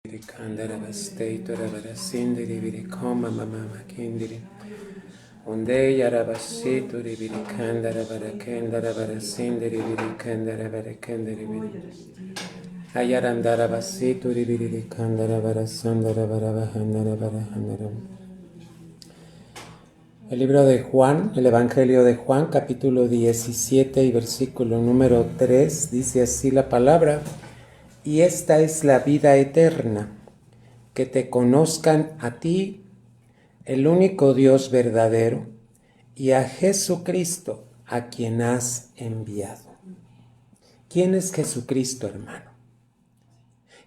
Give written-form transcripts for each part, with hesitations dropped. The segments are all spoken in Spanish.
Kandara Baste Torabara Sindiri Virikoma Mama Kindiri Unde Yarabasi Turibiri Kandara Barakendara Barasindiri Virikandara Barakendari Ayarandara Basi Turibiri Kandara Barasandara Barabahandara Barahandara. El libro de Juan, el Evangelio de Juan, capítulo 17 y versículo número 3, dice así la palabra: y esta es la vida eterna, que te conozcan a ti, el único Dios verdadero, y a Jesucristo, a quien has enviado. ¿Quién es Jesucristo, hermano?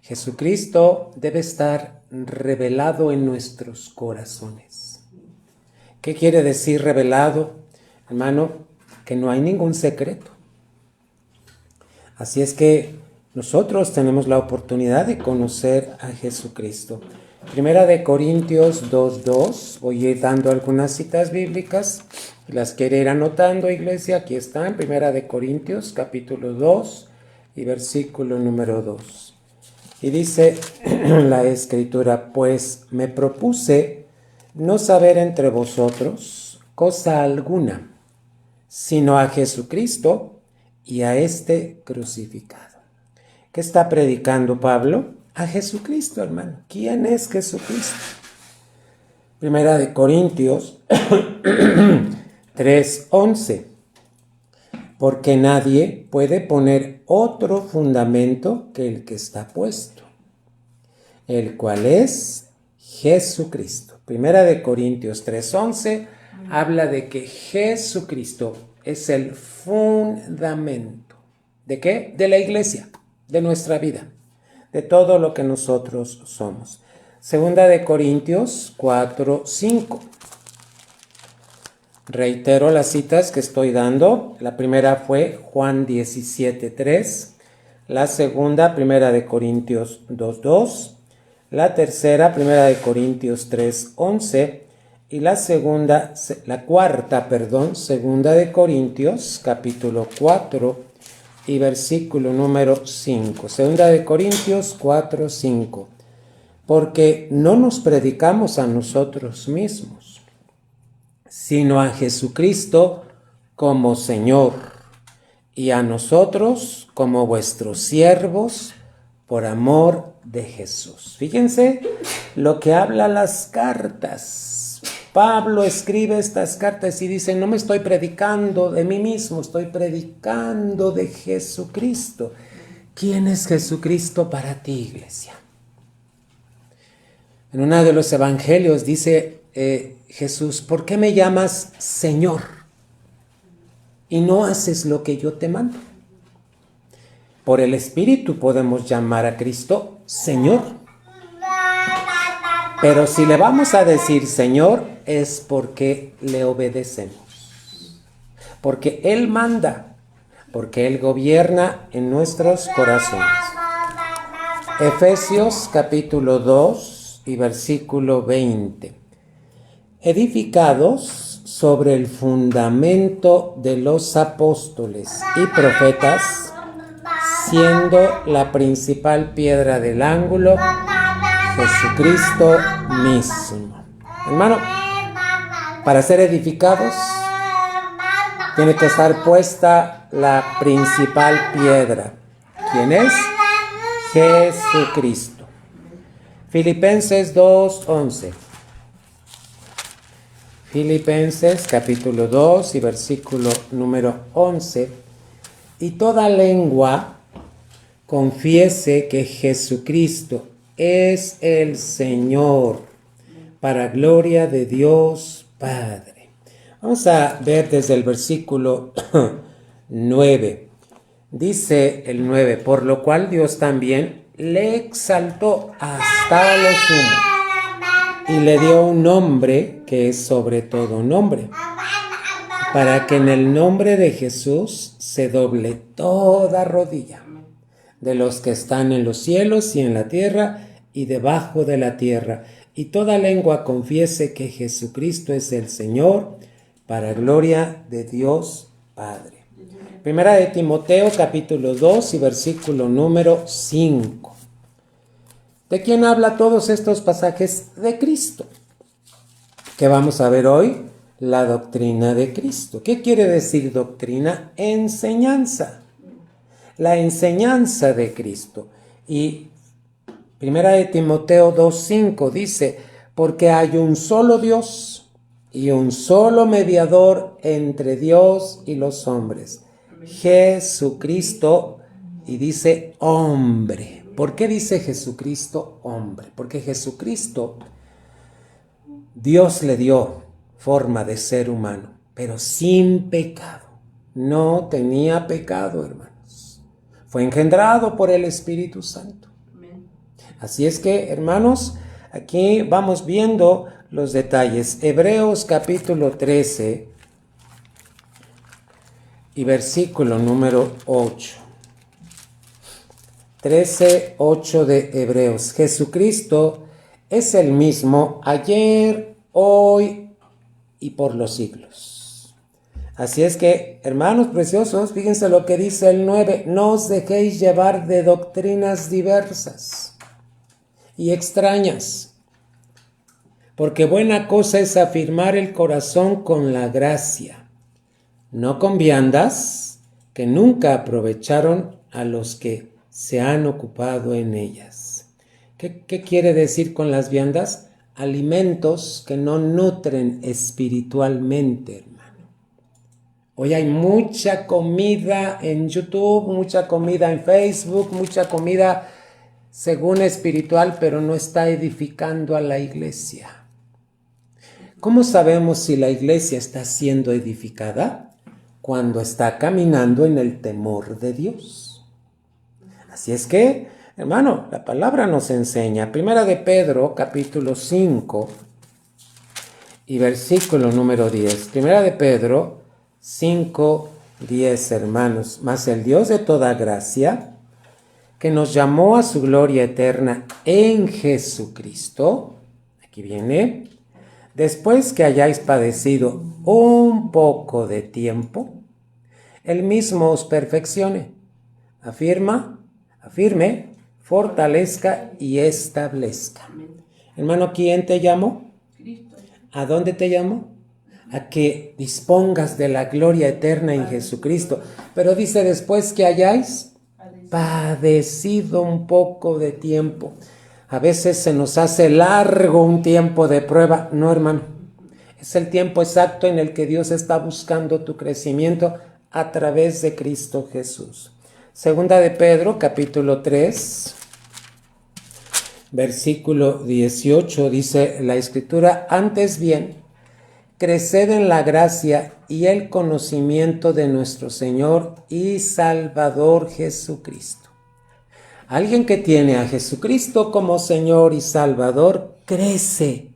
Jesucristo debe estar revelado en nuestros corazones. ¿Qué quiere decir revelado, hermano? Que no hay ningún secreto. Así es que nosotros tenemos la oportunidad de conocer a Jesucristo. Primera de Corintios 2:2, voy a ir dando algunas citas bíblicas, las quiere ir anotando, iglesia, aquí están, Primera de Corintios, capítulo 2 y versículo número 2. Y dice la Escritura: pues me propuse no saber entre vosotros cosa alguna, sino a Jesucristo y a este crucificado. ¿Qué está predicando Pablo? A Jesucristo, hermano. ¿Quién es Jesucristo? Primera de Corintios 3:11. Porque nadie puede poner otro fundamento que el que está puesto, el cual es Jesucristo. Primera de Corintios 3:11 habla de que Jesucristo es el fundamento. ¿De qué? De la iglesia, de nuestra vida, de todo lo que nosotros somos. Segunda de Corintios 4:5. Reitero las citas que estoy dando. La primera fue Juan 17:3. La segunda, Primera de Corintios 2:2. La tercera, Primera de Corintios 3:11. Y la cuarta, Segunda de Corintios, capítulo 4 y versículo número 5. Segunda de Corintios 4:5. Porque no nos predicamos a nosotros mismos, sino a Jesucristo como Señor, y a nosotros como vuestros siervos por amor de Jesús. Fíjense lo que habla las cartas. Pablo escribe estas cartas y dice: no me estoy predicando de mí mismo, estoy predicando de Jesucristo. ¿Quién es Jesucristo para ti, iglesia? En uno de los evangelios dice Jesús: ¿por qué me llamas Señor y no haces lo que yo te mando? Por el Espíritu podemos llamar a Cristo Señor. Pero si le vamos a decir Señor, es porque le obedecemos. Porque Él manda, porque Él gobierna en nuestros corazones. Efesios capítulo 2 y versículo 20. Edificados sobre el fundamento de los apóstoles y profetas, siendo la principal piedra del ángulo Jesucristo mismo. Hermano, para ser edificados tiene que estar puesta la principal piedra. ¿Quién es? Jesucristo. Filipenses 2:11. Filipenses capítulo 2 y versículo número 11. Y toda lengua confiese que Jesucristo es el Señor, para gloria de Dios Padre. Vamos a ver desde el versículo 9. Dice el 9: por lo cual Dios también le exaltó hasta lo sumo y le dio un nombre que es sobre todo nombre, para que en el nombre de Jesús se doble toda rodilla, de los que están en los cielos y en la tierra y debajo de la tierra, y toda lengua confiese que Jesucristo es el Señor, para gloria de Dios Padre. Primera de Timoteo capítulo 2 y versículo número 5. ¿De quién habla todos estos pasajes? De Cristo. ¿Qué vamos a ver hoy? La doctrina de Cristo. ¿Qué quiere decir doctrina? Enseñanza. La enseñanza de Cristo. Y Primera de Timoteo 2:5 dice, porque hay un solo Dios y un solo mediador entre Dios y los hombres, Jesucristo, y dice hombre. ¿Por qué dice Jesucristo hombre? Porque Jesucristo, Dios le dio forma de ser humano, pero sin pecado. No tenía pecado, hermanos. Fue engendrado por el Espíritu Santo. Así es que, hermanos, aquí vamos viendo los detalles. Hebreos capítulo 13 y versículo número 8. 13:8 de Hebreos. Jesucristo es el mismo ayer, hoy y por los siglos. Así es que, hermanos preciosos, fíjense lo que dice el 9. No os dejéis llevar de doctrinas diversas y extrañas, porque buena cosa es afirmar el corazón con la gracia, no con viandas que nunca aprovecharon a los que se han ocupado en ellas. ¿Qué quiere decir con las viandas? Alimentos que no nutren espiritualmente, hermano. Hoy hay mucha comida en YouTube, mucha comida en Facebook, mucha comida según espiritual, pero no está edificando a la iglesia. ¿Cómo sabemos si la iglesia está siendo edificada? Cuando está caminando en el temor de Dios. Así es que, hermano, la palabra nos enseña, Primera de Pedro, capítulo 5 y versículo número 10. Primera de Pedro 5:10, hermanos. Mas el Dios de toda gracia, que nos llamó a su gloria eterna en Jesucristo, aquí viene, después que hayáis padecido un poco de tiempo, Él mismo os perfeccione, afirme, fortalezca y establezca. Hermano, ¿quién te llamó? Cristo. ¿A dónde te llamó? A que dispongas de la gloria eterna en Jesucristo. Pero dice, después que hayáis padecido un poco de tiempo. A veces se nos hace largo un tiempo de prueba. No, hermano. Es el tiempo exacto en el que Dios está buscando tu crecimiento a través de Cristo Jesús. Segunda de Pedro, capítulo 3, versículo 18, dice la Escritura, antes bien, creced en la gracia y el conocimiento de nuestro Señor y Salvador Jesucristo. Alguien que tiene a Jesucristo como Señor y Salvador crece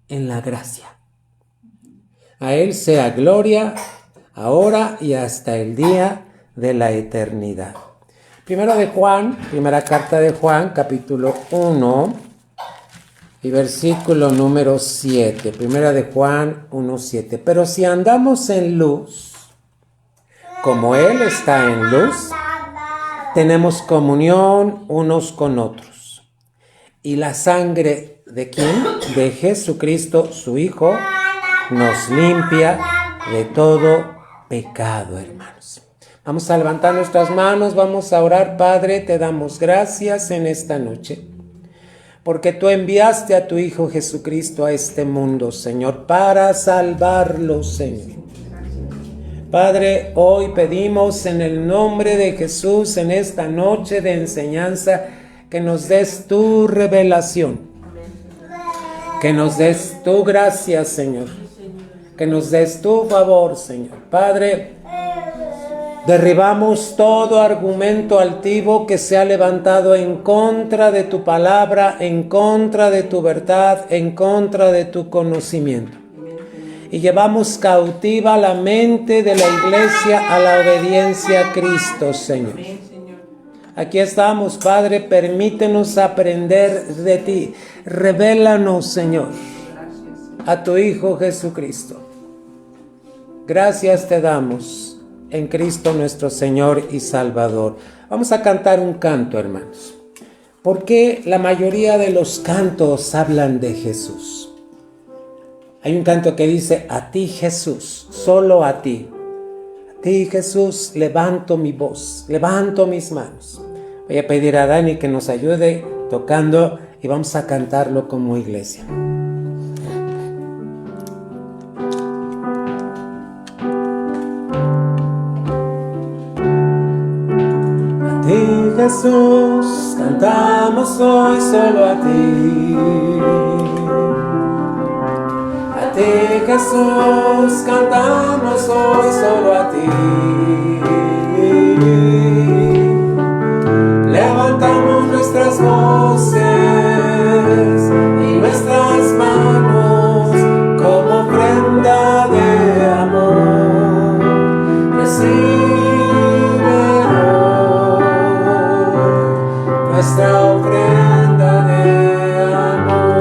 en la gracia. A Él sea gloria, ahora y hasta el día de la eternidad. Primera carta de Juan, capítulo 1 y versículo número 7. Primera de Juan 1:7. Pero si andamos en luz, como Él está en luz, tenemos comunión unos con otros. Y la sangre ¿de quién? De Jesucristo, su Hijo, nos limpia de todo pecado, hermanos. Vamos a levantar nuestras manos, vamos a orar. Padre, te damos gracias en esta noche, porque tú enviaste a tu Hijo Jesucristo a este mundo, Señor, para salvarlo, Señor. Padre, hoy pedimos en el nombre de Jesús, en esta noche de enseñanza, que nos des tu revelación, que nos des tu gracia, Señor, que nos des tu favor, Señor. Padre, derribamos todo argumento altivo que se ha levantado en contra de tu palabra, en contra de tu verdad, en contra de tu conocimiento. Y llevamos cautiva la mente de la iglesia a la obediencia a Cristo, Señor. Aquí estamos, Padre, permítenos aprender de ti. Revélanos, Señor, a tu Hijo Jesucristo. Gracias te damos en Cristo nuestro Señor y Salvador. Vamos a cantar un canto, hermanos. ¿Por qué la mayoría de los cantos hablan de Jesús? Hay un canto que dice: a ti Jesús, solo a ti. A ti Jesús, levanto mi voz, levanto mis manos. Voy a pedir a Dani que nos ayude tocando y vamos a cantarlo como iglesia. A ti Jesús, cantamos hoy solo a ti. A ti Jesús, cantamos hoy solo a ti. Levantamos nuestras voces y nuestras manos como ofrenda de amor. Recibe hoy nuestra ofrenda de amor.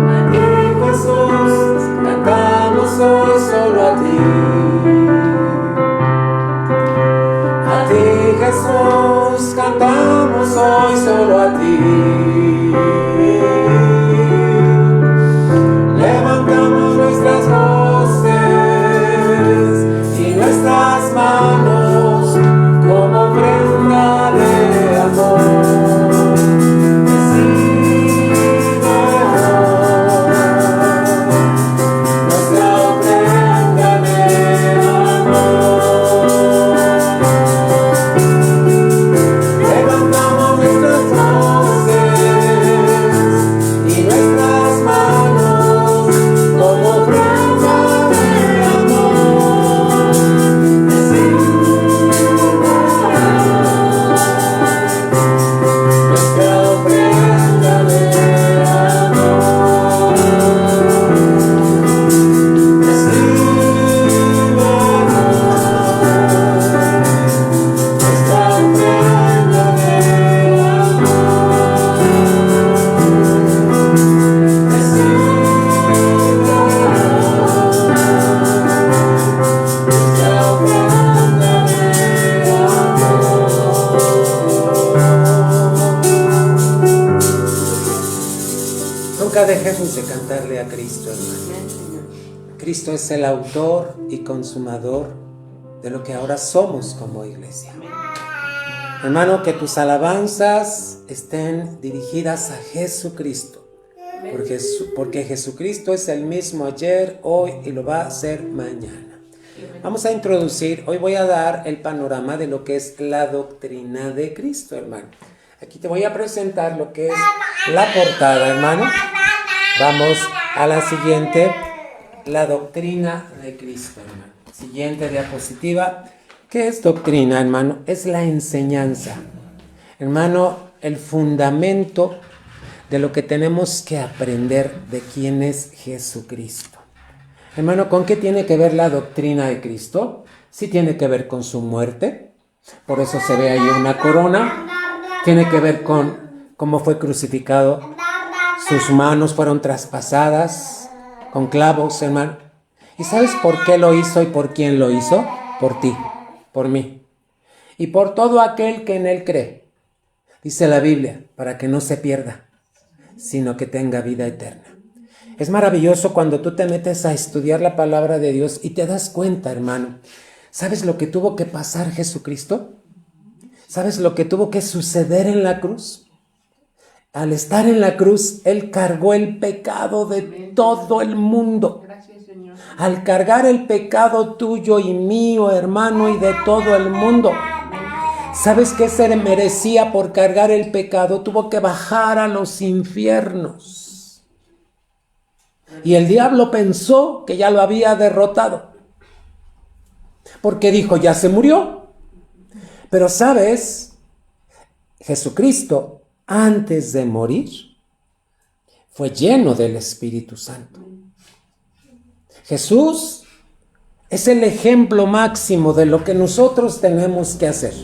A ti Jesús, cantamos hoy solo a ti. Jesús, cantamos hoy solo a ti. Levantamos nuestras voces y nuestras manos como ofrenda de amor. Recibe nuestra ofrenda de amor. Dejemos de cantarle a Cristo, hermano. Cristo es el autor y consumador de lo que ahora somos como iglesia. Hermano, que tus alabanzas estén dirigidas a Jesucristo, porque Jesucristo es el mismo ayer, hoy y lo va a ser mañana. Vamos a introducir, hoy voy a dar el panorama de lo que es la doctrina de Cristo, hermano. Aquí te voy a presentar lo que es la portada, hermano. Vamos a la siguiente, la doctrina de Cristo, hermano. Siguiente diapositiva. ¿Qué es doctrina, hermano? Es la enseñanza. Hermano, el fundamento de lo que tenemos que aprender de quién es Jesucristo. Hermano, ¿con qué tiene que ver la doctrina de Cristo? Sí tiene que ver con su muerte. Por eso se ve ahí una corona. Tiene que ver con cómo fue crucificado. Sus manos fueron traspasadas con clavos, hermano. ¿Y sabes por qué lo hizo y por quién lo hizo? Por ti, por mí. Y por todo aquel que en él cree. Dice la Biblia, para que no se pierda, sino que tenga vida eterna. Es maravilloso cuando tú te metes a estudiar la palabra de Dios y te das cuenta, hermano. ¿Sabes lo que tuvo que pasar Jesucristo? ¿Sabes lo que tuvo que suceder en la cruz? Al estar en la cruz, Él cargó el pecado de todo el mundo. Gracias, Señor. Al cargar el pecado tuyo y mío, hermano, y de todo el mundo. ¿Sabes qué se merecía por cargar el pecado? Tuvo que bajar a los infiernos. Y el diablo pensó que ya lo había derrotado. Porque dijo, ya se murió. Pero ¿sabes? Jesucristo, antes de morir, fue lleno del Espíritu Santo. Jesús es el ejemplo máximo de lo que nosotros tenemos que hacer.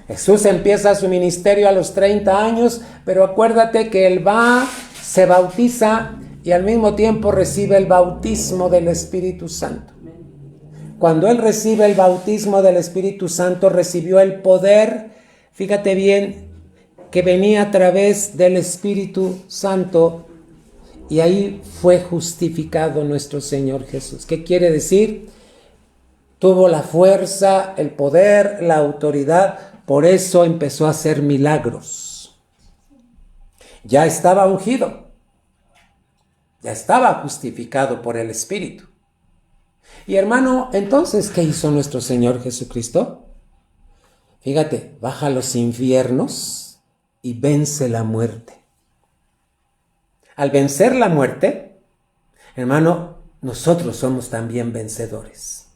Jesús empieza su ministerio a los 30 años, pero acuérdate que Él va, se bautiza y al mismo tiempo recibe el bautismo del Espíritu Santo. Cuando él recibe el bautismo del Espíritu Santo, recibió el poder, fíjate bien, que venía a través del Espíritu Santo, y ahí fue justificado nuestro Señor Jesús. ¿Qué quiere decir? Tuvo la fuerza, el poder, la autoridad, por eso empezó a hacer milagros. Ya estaba ungido, ya estaba justificado por el Espíritu. Y hermano, entonces, ¿qué hizo nuestro Señor Jesucristo? Fíjate, baja a los infiernos y vence la muerte. Al vencer la muerte, hermano, nosotros somos también vencedores.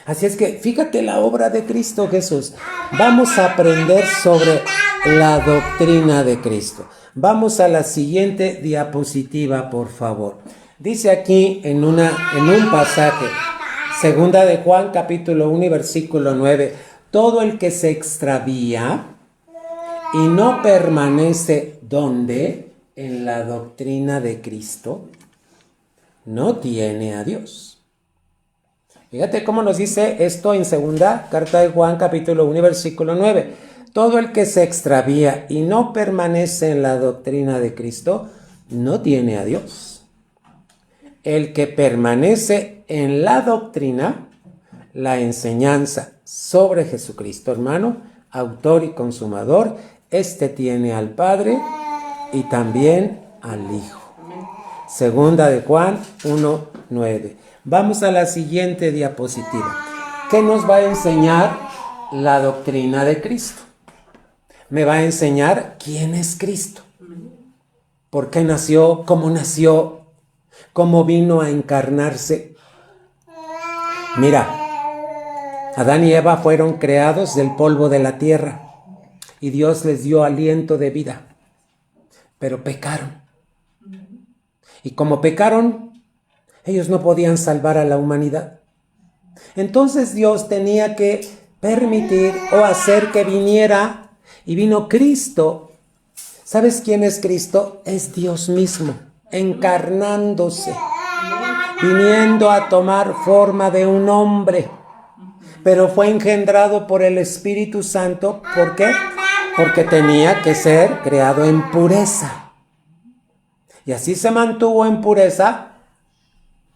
Así es que fíjate la obra de Cristo Jesús. Vamos a aprender sobre la doctrina de Cristo. Vamos a la siguiente diapositiva, por favor. Dice aquí en un pasaje, segunda de Juan, capítulo 1, versículo 9, todo el que se extravía y no permanece, ¿dónde? En la doctrina de Cristo, no tiene a Dios. Fíjate cómo nos dice esto en segunda carta de Juan, capítulo 1, versículo 9. Todo el que se extravía y no permanece en la doctrina de Cristo, no tiene a Dios. El que permanece en la doctrina, la enseñanza sobre Jesucristo, hermano, autor y consumador, este tiene al Padre y también al Hijo. Segunda de Juan 1:9. Vamos a la siguiente diapositiva. ¿Qué nos va a enseñar la doctrina de Cristo? Me va a enseñar quién es Cristo, por qué nació, cómo vino a encarnarse. Mira, Adán y Eva fueron creados del polvo de la tierra y Dios les dio aliento de vida, pero pecaron. Y como pecaron, ellos no podían salvar a la humanidad. Entonces Dios tenía que permitir o hacer que viniera, y vino Cristo. ¿Sabes quién es Cristo? Es Dios mismo, encarnándose, viniendo a tomar forma de un hombre, pero fue engendrado por el Espíritu Santo. ¿Por qué? Porque tenía que ser creado en pureza. Y así se mantuvo en pureza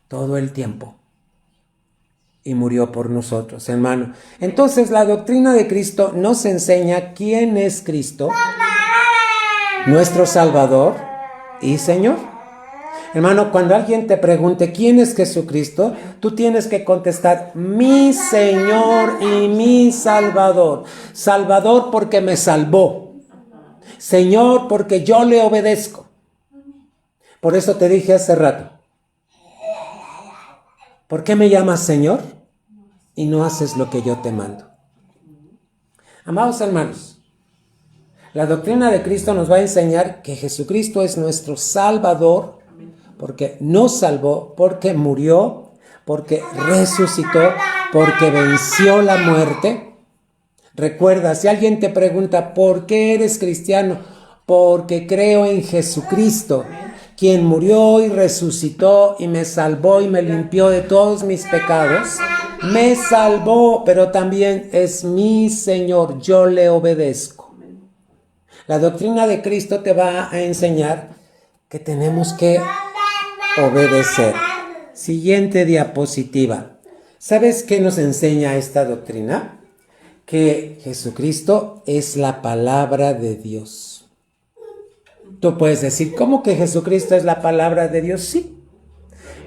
todo el tiempo. Y murió por nosotros, hermano. Entonces la doctrina de Cristo nos enseña quién es Cristo, nuestro Salvador y Señor. Hermano, cuando alguien te pregunte quién es Jesucristo, tú tienes que contestar: mi Señor y mi Salvador. Salvador porque me salvó. Señor porque yo le obedezco. Por eso te dije hace rato, ¿por qué me llamas Señor y no haces lo que yo te mando? Amados hermanos, la doctrina de Cristo nos va a enseñar que Jesucristo es nuestro Salvador, porque nos salvó, porque murió, porque resucitó, porque venció la muerte. Recuerda, si alguien te pregunta ¿por qué eres cristiano? Porque creo en Jesucristo, quien murió y resucitó y me salvó y me limpió de todos mis pecados. Me salvó, pero también es mi Señor, yo le obedezco. La doctrina de Cristo te va a enseñar que tenemos que obedecer. Siguiente diapositiva. ¿Sabes qué nos enseña esta doctrina? Que Jesucristo es la palabra de Dios. Tú puedes decir, ¿cómo que Jesucristo es la palabra de Dios? Sí.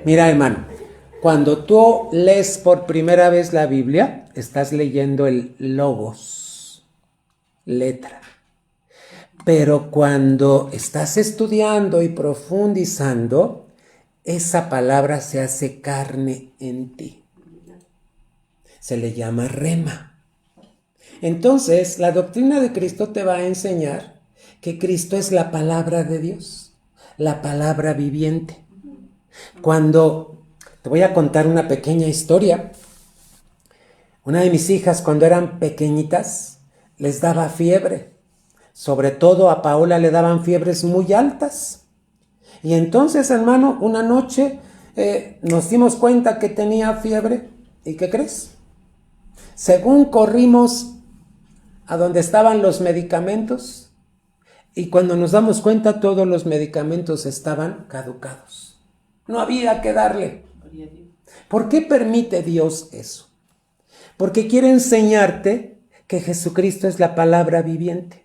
Mira, hermano, cuando tú lees por primera vez la Biblia, estás leyendo el logos, letra. Pero cuando estás estudiando y profundizando, esa palabra se hace carne en ti. Se le llama rema. Entonces, la doctrina de Cristo te va a enseñar que Cristo es la palabra de Dios, la palabra viviente. Te voy a contar una pequeña historia. Una de mis hijas, cuando eran pequeñitas, les daba fiebre. Sobre todo a Paola le daban fiebres muy altas. Y entonces, hermano, una noche nos dimos cuenta que tenía fiebre ¿Y qué crees? Según corrimos a donde estaban los medicamentos, y cuando nos damos cuenta todos los medicamentos estaban caducados. No había que darle. ¿Por qué permite Dios eso? Porque quiere enseñarte que Jesucristo es la palabra viviente.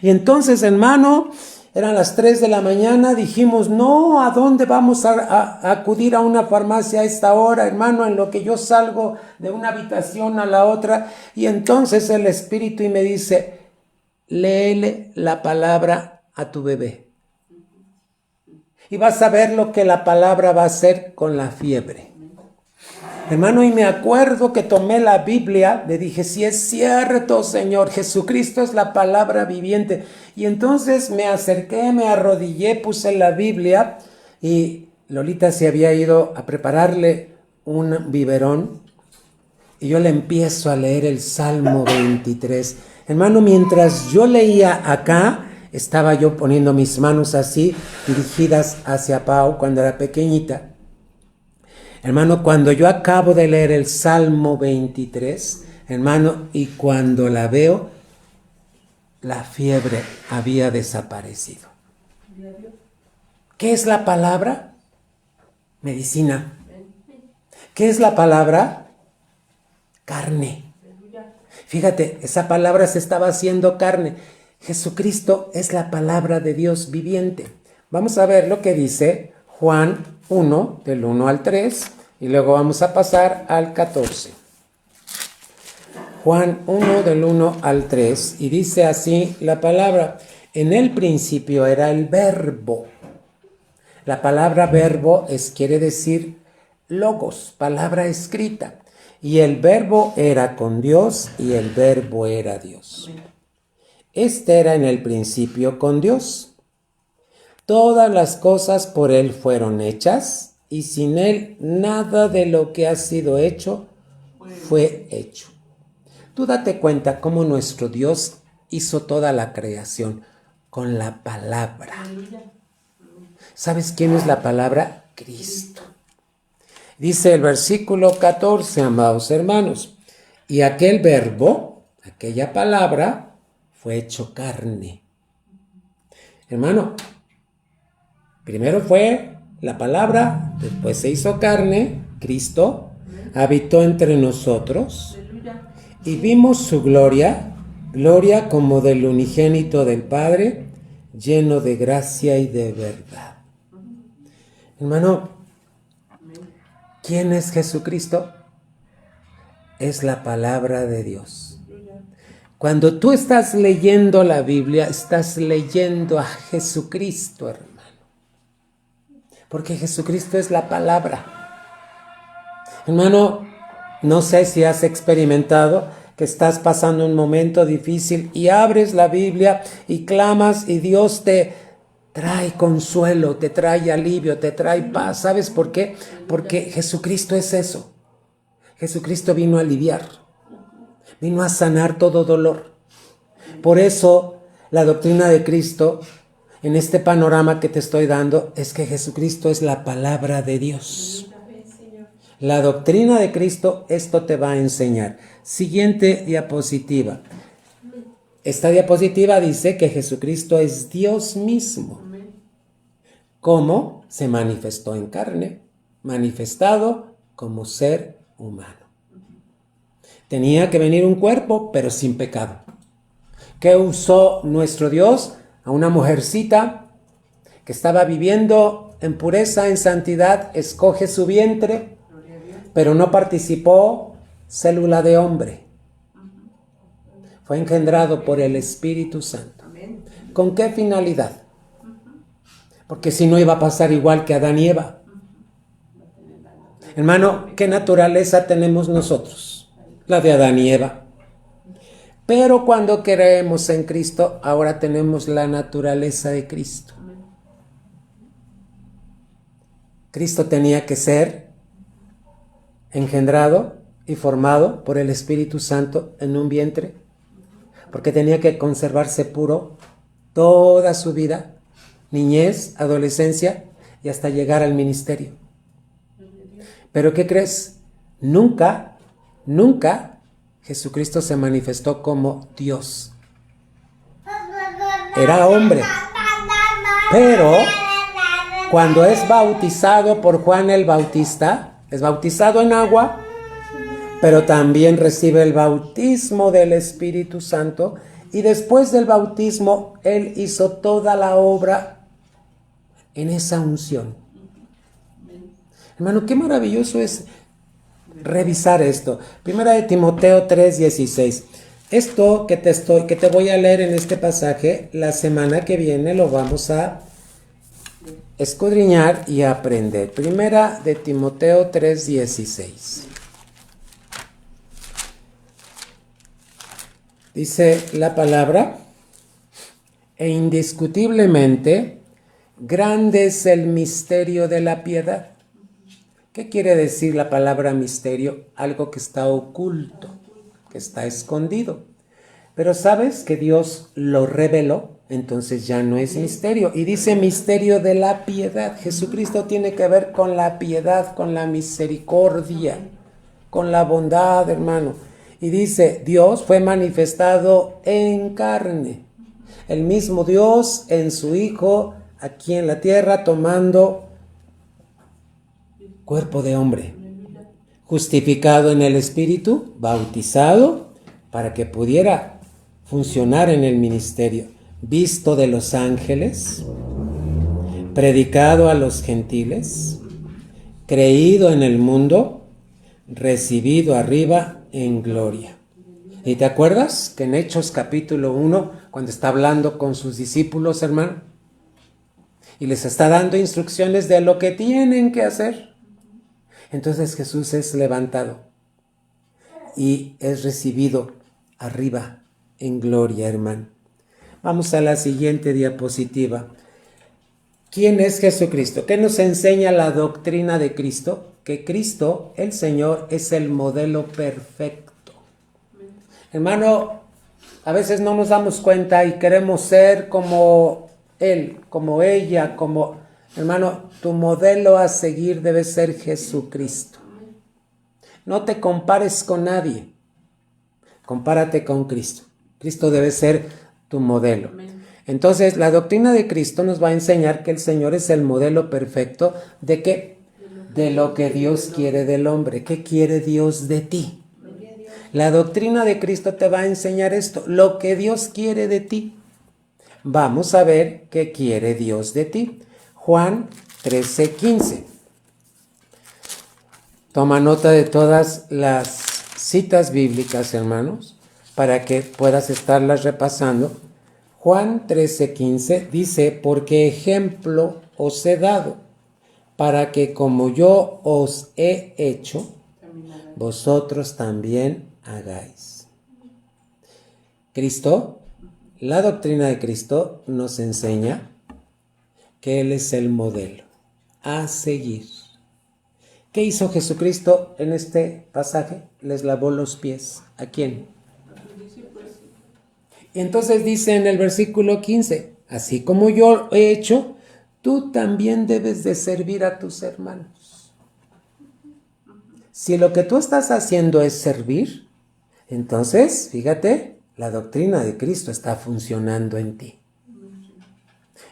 Y entonces, hermano, eran las 3 de la mañana, dijimos, no, ¿a dónde vamos a acudir a una farmacia a esta hora, hermano? En lo que yo salgo de una habitación a la otra. Y entonces el Espíritu me dice, léele la palabra a tu bebé. Y vas a ver lo que la palabra va a hacer con la fiebre. Hermano, y me acuerdo que tomé la Biblia, le dije, sí es cierto, Señor, Jesucristo es la palabra viviente. Y entonces me acerqué, me arrodillé, puse la Biblia y Lolita se había ido a prepararle un biberón y yo le empiezo a leer el Salmo 23. Hermano, mientras yo leía acá, estaba yo poniendo mis manos así, dirigidas hacia Pau cuando era pequeñita. Hermano, cuando yo acabo de leer el Salmo 23, hermano, y cuando la veo, la fiebre había desaparecido. ¿Qué es la palabra? Medicina. ¿Qué es la palabra? Carne. Fíjate, esa palabra se estaba haciendo carne. Jesucristo es la palabra de Dios viviente. Vamos a ver lo que dice Juan 1, del 1 al 3, y luego vamos a pasar al 14. Juan 1, del 1 al 3, y dice así la palabra, en el principio era el verbo. La palabra verbo quiere decir logos, palabra escrita, y el verbo era con Dios, y el verbo era Dios. Este era en el principio con Dios. Todas las cosas por Él fueron hechas, y sin Él nada de lo que ha sido hecho fue hecho. Tú date cuenta cómo nuestro Dios hizo toda la creación con la palabra. ¿Sabes quién es la palabra? Cristo. Dice el versículo 14, amados hermanos, y aquel verbo, aquella palabra, fue hecho carne. Hermano, primero fue la palabra, después se hizo carne, Cristo, habitó entre nosotros y vimos su gloria, gloria como del unigénito del Padre, lleno de gracia y de verdad. Hermano, ¿quién es Jesucristo? Es la palabra de Dios. Cuando tú estás leyendo la Biblia, estás leyendo a Jesucristo, hermano. Porque Jesucristo es la palabra. Hermano, no sé si has experimentado que estás pasando un momento difícil y abres la Biblia y clamas y Dios te trae consuelo, te trae alivio, te trae paz. ¿Sabes por qué? Porque Jesucristo es eso. Jesucristo vino a aliviar, vino a sanar todo dolor. Por eso la doctrina de Cristo, en este panorama que te estoy dando, es que Jesucristo es la palabra de Dios. La doctrina de Cristo esto te va a enseñar. Siguiente diapositiva. Esta diapositiva dice que Jesucristo es Dios mismo. ¿Cómo? Se manifestó en carne, manifestado como ser humano. Tenía que venir un cuerpo, pero sin pecado. ¿Qué usó nuestro Dios? A una mujercita que estaba viviendo en pureza, en santidad, escoge su vientre, pero no participó célula de hombre. Fue engendrado por el Espíritu Santo. ¿Con qué finalidad? Porque si no iba a pasar igual que Adán y Eva. Hermano, ¿qué naturaleza tenemos nosotros? La de Adán y Eva. Pero cuando creemos en Cristo, ahora tenemos la naturaleza de Cristo. Cristo tenía que ser engendrado y formado por el Espíritu Santo en un vientre, porque tenía que conservarse puro toda su vida, niñez, adolescencia y hasta llegar al ministerio. ¿Pero qué crees? Nunca, nunca Jesucristo se manifestó como Dios. Era hombre. Pero cuando es bautizado por Juan el Bautista, es bautizado en agua, pero también recibe el bautismo del Espíritu Santo, y después del bautismo él hizo toda la obra en esa unción. Hermano, qué maravilloso es revisar esto. Primera de Timoteo 3:16. Esto que te voy a leer en este pasaje, la semana que viene lo vamos a escudriñar y aprender. Primera de Timoteo 3:16. Dice la palabra: e indiscutiblemente grande es el misterio de la piedad. ¿Qué quiere decir la palabra misterio? Algo que está oculto, que está escondido. Pero ¿sabes que Dios lo reveló? Entonces ya no es misterio. Y dice misterio de la piedad. Jesucristo tiene que ver con la piedad, con la misericordia, con la bondad, hermano. Y dice, Dios fue manifestado en carne. El mismo Dios en su Hijo aquí en la tierra, tomando cuerpo de hombre, justificado en el Espíritu, bautizado para que pudiera funcionar en el ministerio, visto de los ángeles, predicado a los gentiles, creído en el mundo, recibido arriba en gloria. ¿Y te acuerdas que en Hechos capítulo 1, cuando está hablando con sus discípulos, hermano, y les está dando instrucciones de lo que tienen que hacer? Entonces Jesús es levantado y es recibido arriba en gloria, hermano. Vamos a la siguiente diapositiva. ¿Quién es Jesucristo? ¿Qué nos enseña la doctrina de Cristo? Que Cristo, el Señor, es el modelo perfecto. Hermano, a veces no nos damos cuenta y queremos ser como Él, como ella, como... Hermano, tu modelo a seguir debe ser Jesucristo. No te compares con nadie. Compárate con Cristo. Cristo debe ser tu modelo. Entonces, la doctrina de Cristo nos va a enseñar que el Señor es el modelo perfecto ¿de qué? De lo que Dios quiere del hombre. ¿Qué quiere Dios de ti? La doctrina de Cristo te va a enseñar esto, lo que Dios quiere de ti. Vamos a ver qué quiere Dios de ti. Juan 13:15. Toma nota de todas las citas bíblicas, hermanos, para que puedas estarlas repasando. Juan 13:15 dice, porque ejemplo os he dado, para que como yo os he hecho, vosotros también hagáis. Cristo, la doctrina de Cristo nos enseña que Él es el modelo a seguir. ¿Qué hizo Jesucristo en este pasaje? Les lavó los pies. ¿A quién? Y entonces dice en el versículo 15, así como yo he hecho, tú también debes de servir a tus hermanos. Si lo que tú estás haciendo es servir, entonces, fíjate, la doctrina de Cristo está funcionando en ti.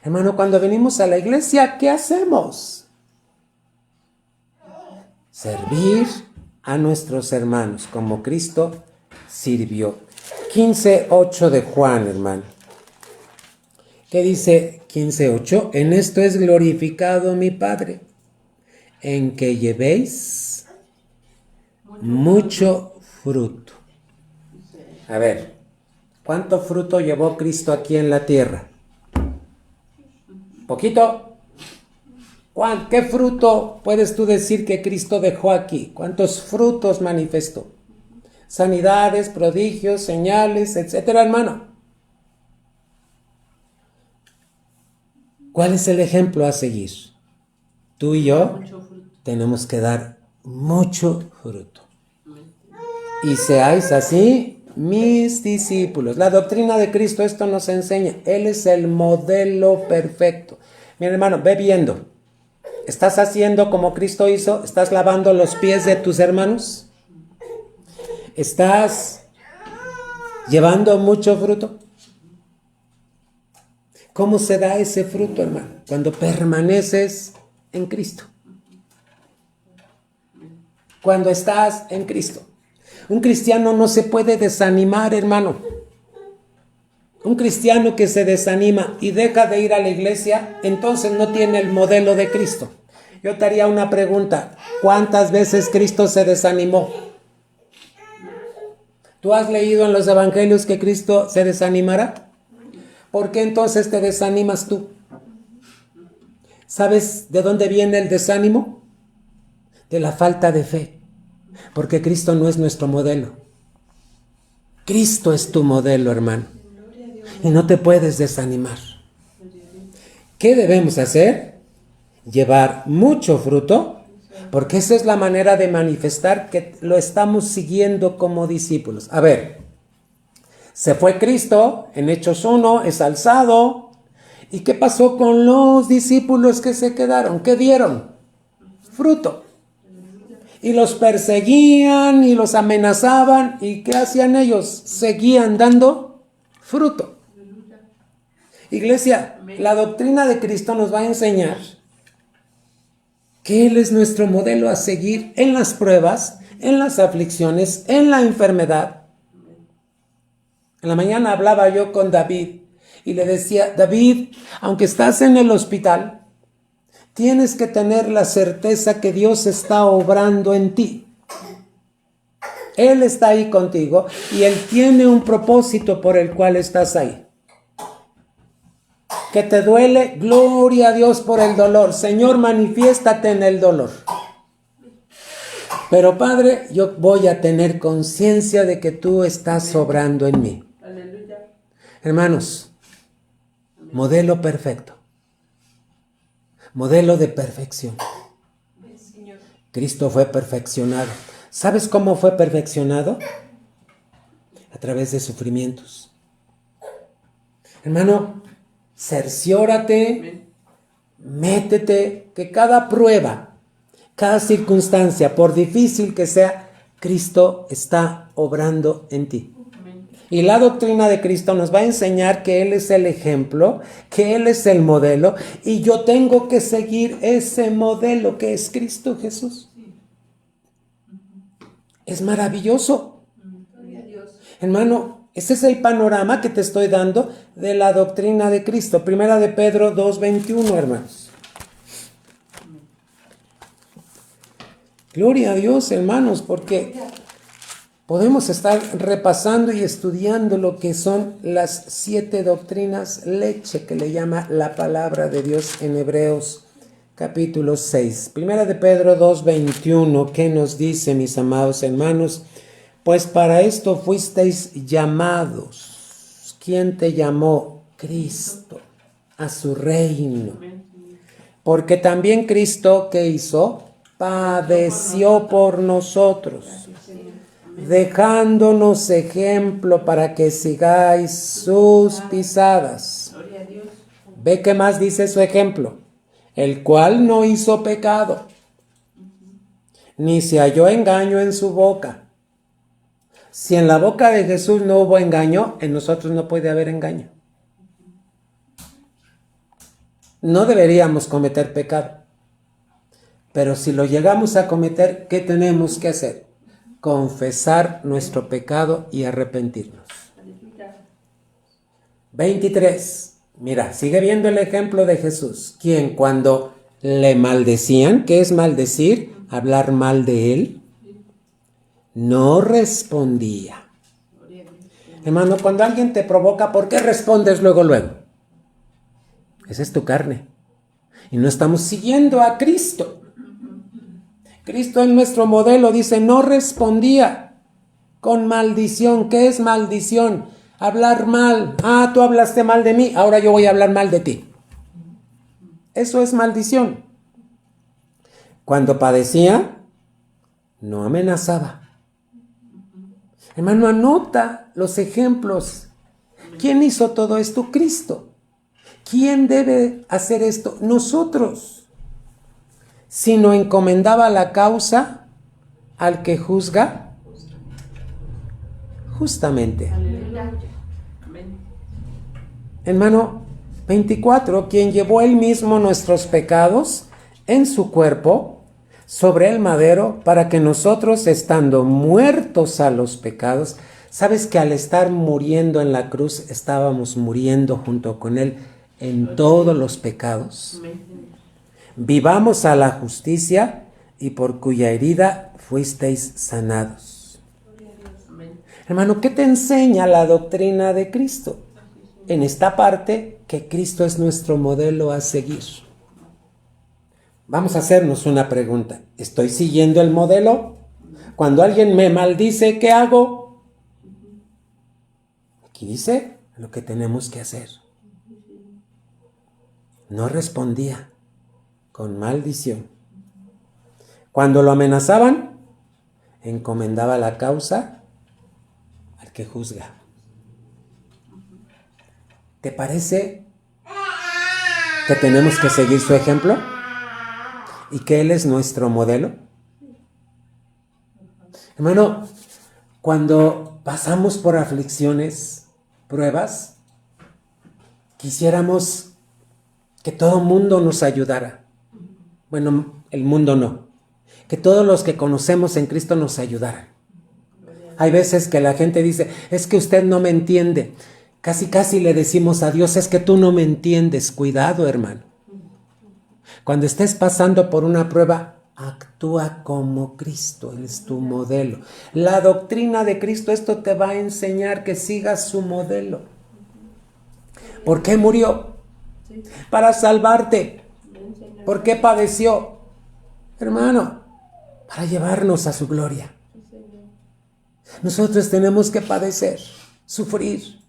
Hermano, cuando venimos a la iglesia, ¿qué hacemos? Servir a nuestros hermanos, como Cristo sirvió. 15:8 de Juan, hermano. ¿Qué dice 15:8? En esto es glorificado mi Padre, en que llevéis mucho fruto. A ver, ¿cuánto fruto llevó Cristo aquí en la tierra? ¿Poquito? ¿Qué fruto puedes tú decir que Cristo dejó aquí? ¿Cuántos frutos manifestó? Sanidades, prodigios, señales, etcétera, hermano. ¿Cuál es el ejemplo a seguir? Tú y yo tenemos que dar mucho fruto. Y seáis así mis discípulos. La doctrina de Cristo esto nos enseña. Él es el modelo perfecto. Mi hermano, ve viendo. ¿Estás haciendo como Cristo hizo? ¿Estás lavando los pies de tus hermanos? ¿Estás llevando mucho fruto? ¿Cómo se da ese fruto, hermano? Cuando permaneces en Cristo. Cuando estás en Cristo. Un cristiano no se puede desanimar, hermano. Un cristiano que se desanima y deja de ir a la iglesia, entonces no tiene el modelo de Cristo. Yo te haría una pregunta. ¿Cuántas veces Cristo se desanimó? ¿Tú has leído en los evangelios que Cristo se desanimará? ¿Por qué entonces te desanimas tú? ¿Sabes de dónde viene el desánimo? De la falta de fe. Porque Cristo no es nuestro modelo. Cristo es tu modelo, hermano. Y no te puedes desanimar. ¿Qué debemos hacer? Llevar mucho fruto, porque esa es la manera de manifestar que lo estamos siguiendo como discípulos. A ver, se fue Cristo, en Hechos 1, es alzado. ¿Y qué pasó con los discípulos que se quedaron? ¿Qué dieron? Fruto. Y los perseguían y los amenazaban. ¿Y qué hacían ellos? Seguían dando fruto. Iglesia, la doctrina de Cristo nos va a enseñar que Él es nuestro modelo a seguir en las pruebas, en las aflicciones, en la enfermedad. En la mañana hablaba yo con David y le decía, David, aunque estás en el hospital, tienes que tener la certeza que Dios está obrando en ti. Él está ahí contigo y Él tiene un propósito por el cual estás ahí. Que te duele, gloria a Dios por el dolor. Señor, manifiéstate en el dolor. Pero Padre, yo voy a tener conciencia de que tú estás obrando en mí. Aleluya. Hermanos, modelo perfecto. Modelo de perfección. Cristo fue perfeccionado. ¿Sabes cómo fue perfeccionado? A través de sufrimientos. Hermano, cerciórate, métete, que cada prueba, cada circunstancia, por difícil que sea, Cristo está obrando en ti. Y la doctrina de Cristo nos va a enseñar que Él es el ejemplo, que Él es el modelo, y yo tengo que seguir ese modelo que es Cristo Jesús. Es maravilloso. Hermano, ese es el panorama que te estoy dando de la doctrina de Cristo. Primera de Pedro 2:21, hermanos. Gloria a Dios, hermanos, porque podemos estar repasando y estudiando lo que son las 7 doctrinas leche que le llama la palabra de Dios en Hebreos capítulo 6. Primera de Pedro 2:21, ¿qué nos dice, mis amados hermanos? Pues para esto fuisteis llamados. ¿Quién te llamó? Cristo, a su reino. Porque también Cristo, ¿qué hizo? Padeció por nosotros, dejándonos ejemplo para que sigáis sus pisadas. ¿Ve qué más dice su ejemplo? El cual no hizo pecado, ni se halló engaño en su boca. Si en la boca de Jesús no hubo engaño, en nosotros no puede haber engaño. No deberíamos cometer pecado. Pero si lo llegamos a cometer, ¿qué tenemos que hacer? Confesar nuestro pecado y arrepentirnos. 23. Mira, sigue viendo el ejemplo de Jesús, quien cuando le maldecían, ¿qué es maldecir? Hablar mal de él. No respondía. Hermano, cuando alguien te provoca, ¿por qué respondes luego? Esa es tu carne. Y no estamos siguiendo a Cristo. Cristo es nuestro modelo, dice, no respondía con maldición. ¿Qué es maldición? Hablar mal. Ah, tú hablaste mal de mí, ahora yo voy a hablar mal de ti. Eso es maldición. Cuando padecía, no amenazaba. Hermano, anota los ejemplos. ¿Quién hizo todo esto? Cristo. ¿Quién debe hacer esto? Nosotros. sino encomendaba la causa al que juzga justamente. Hermano, 24, quien llevó él mismo nuestros pecados en su cuerpo sobre el madero, para que nosotros, estando muertos a los pecados, sabes que al estar muriendo en la cruz, estábamos muriendo junto con él en todos los pecados, vivamos a la justicia, y por cuya herida fuisteis sanados. Hermano, ¿qué te enseña la doctrina de Cristo? En esta parte, que Cristo es nuestro modelo a seguir. Vamos a hacernos una pregunta. ¿Estoy siguiendo el modelo? Cuando alguien me maldice, ¿qué hago? Aquí dice lo que tenemos que hacer. No respondía con maldición. Cuando lo amenazaban, encomendaba la causa al que juzga. ¿Te parece que tenemos que seguir su ejemplo? ¿Y que Él es nuestro modelo? Hermano, cuando pasamos por aflicciones, pruebas, quisiéramos que todo el mundo nos ayudara. Bueno, el mundo no. Que todos los que conocemos en Cristo nos ayudaran. Hay veces que la gente dice, es que usted no me entiende. Casi le decimos a Dios, es que tú no me entiendes. Cuidado, hermano. Cuando estés pasando por una prueba, actúa como Cristo. Él es tu modelo. La doctrina de Cristo, esto te va a enseñar que sigas su modelo. ¿Por qué murió? Para salvarte. ¿Por qué padeció? Hermano, para llevarnos a su gloria. Nosotros tenemos que padecer, sufrir.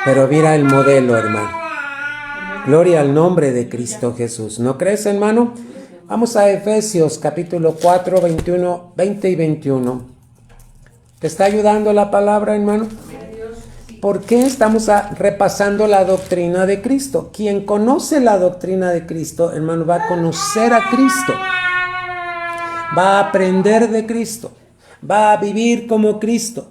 Pero mira el modelo, hermano. Gloria al nombre de Cristo Jesús. ¿No crees, hermano? Vamos a Efesios capítulo 4, 20 y 21. ¿Te está ayudando la palabra, hermano? ¿Por qué estamos repasando la doctrina de Cristo? Quien conoce la doctrina de Cristo, hermano, va a conocer a Cristo. Va a aprender de Cristo. Va a vivir como Cristo.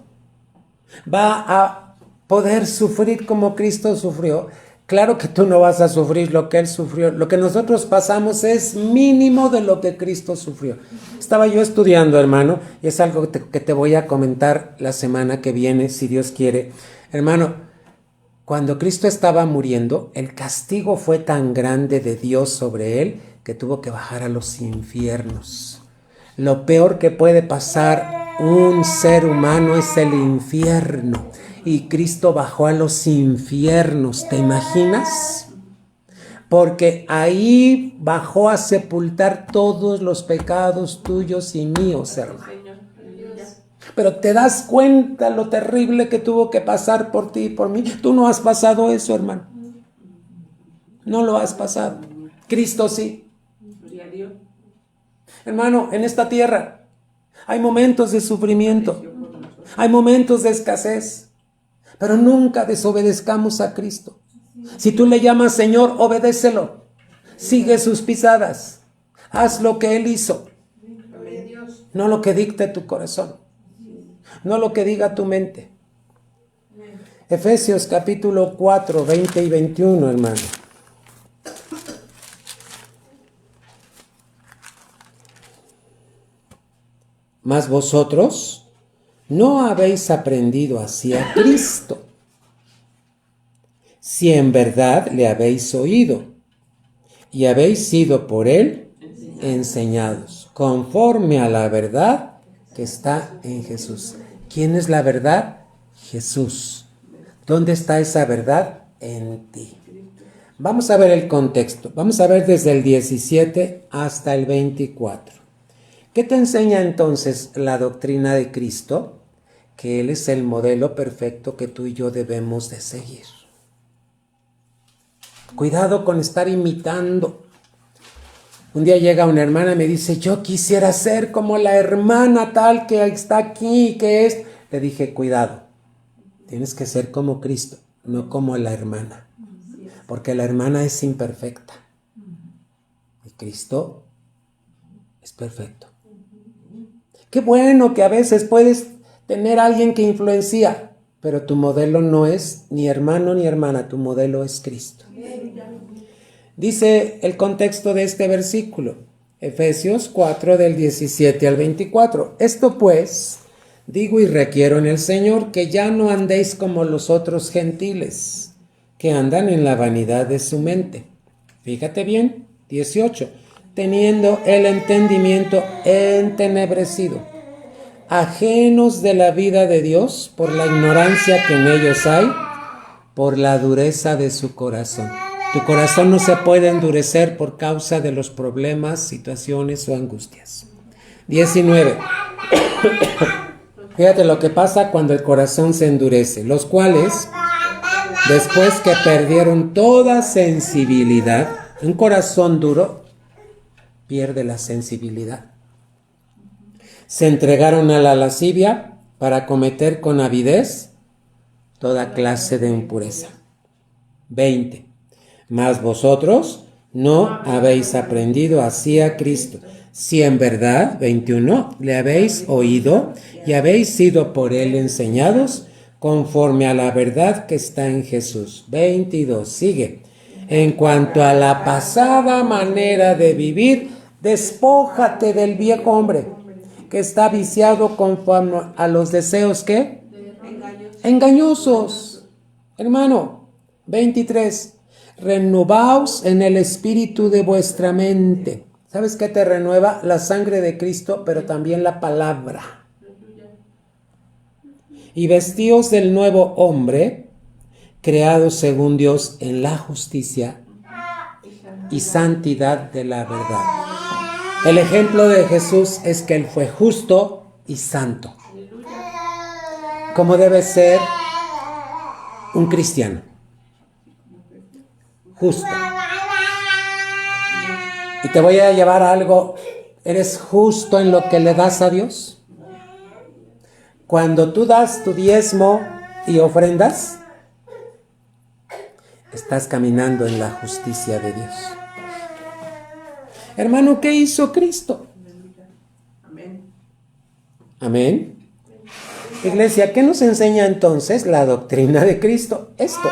Va a poder sufrir como Cristo sufrió. Claro que tú no vas a sufrir lo que Él sufrió. Lo que nosotros pasamos es mínimo de lo que Cristo sufrió. Estaba yo estudiando, hermano, y es algo que te voy a comentar la semana que viene, si Dios quiere. Hermano, cuando Cristo estaba muriendo, el castigo fue tan grande de Dios sobre Él que tuvo que bajar a los infiernos. Lo peor que puede pasar un ser humano es el infierno. Y Cristo bajó a los infiernos, ¿te imaginas? Porque ahí bajó a sepultar todos los pecados tuyos y míos, hermano. Pero te das cuenta lo terrible que tuvo que pasar por ti y por mí. Tú no has pasado eso, hermano. No lo has pasado. Cristo sí. Hermano, en esta tierra hay momentos de sufrimiento. Hay momentos de escasez. Pero nunca desobedezcamos a Cristo. Si tú le llamas Señor, obedécelo. Sigue sus pisadas. Haz lo que Él hizo. No lo que dicte tu corazón. No lo que diga tu mente. Efesios capítulo 4, 20 y 21, hermano. Mas vosotros no habéis aprendido así a Cristo, si en verdad le habéis oído y habéis sido por Él enseñados, conforme a la verdad que está en Jesús. ¿Quién es la verdad? Jesús. ¿Dónde está esa verdad? En ti. Vamos a ver el contexto. Vamos a ver desde el 17 hasta el 24. ¿Qué te enseña entonces la doctrina de Cristo? Que Él es el modelo perfecto que tú y yo debemos de seguir. Cuidado con estar imitando. Un día llega una hermana y me dice, yo quisiera ser como la hermana tal que está aquí, que es. Le dije, cuidado, tienes que ser como Cristo, no como la hermana. Porque la hermana es imperfecta. Y Cristo es perfecto. Qué bueno que a veces puedes tener a alguien que influencia, pero tu modelo no es ni hermano ni hermana, tu modelo es Cristo. Dice el contexto de este versículo, Efesios 4 del 17 al 24. Esto pues, digo y requiero en el Señor que ya no andéis como los otros gentiles, que andan en la vanidad de su mente. Fíjate bien, 18. Teniendo el entendimiento entenebrecido, ajenos de la vida de Dios por la ignorancia que en ellos hay, por la dureza de su corazón. Tu corazón no se puede endurecer por causa de los problemas, situaciones o angustias. 19. Fíjate lo que pasa cuando el corazón se endurece, los cuales, después que perdieron toda sensibilidad, un corazón duro pierde la sensibilidad. Se entregaron a la lascivia para cometer con avidez toda clase de impureza. 20. Mas vosotros no habéis aprendido así a Cristo, si en verdad, 21, le habéis oído y habéis sido por él enseñados conforme a la verdad que está en Jesús. 22. Sigue. En cuanto a la pasada manera de vivir, despójate del viejo hombre, que está viciado conforme a los deseos, ¿qué? Engañosos. Hermano, 23. Renovaos en el espíritu de vuestra mente. ¿Sabes qué te renueva? La sangre de Cristo, pero también la palabra. Y vestíos del nuevo hombre, creado según Dios en la justicia y santidad de la verdad. El ejemplo de Jesús es que Él fue justo y santo, como debe ser un cristiano. Justo. Y te voy a llevar a algo. ¿Eres justo en lo que le das a Dios? Cuando tú das tu diezmo y ofrendas, estás caminando en la justicia de Dios. Hermano, ¿qué hizo Cristo? Amén. Amén. Iglesia, ¿qué nos enseña entonces la doctrina de Cristo? Esto.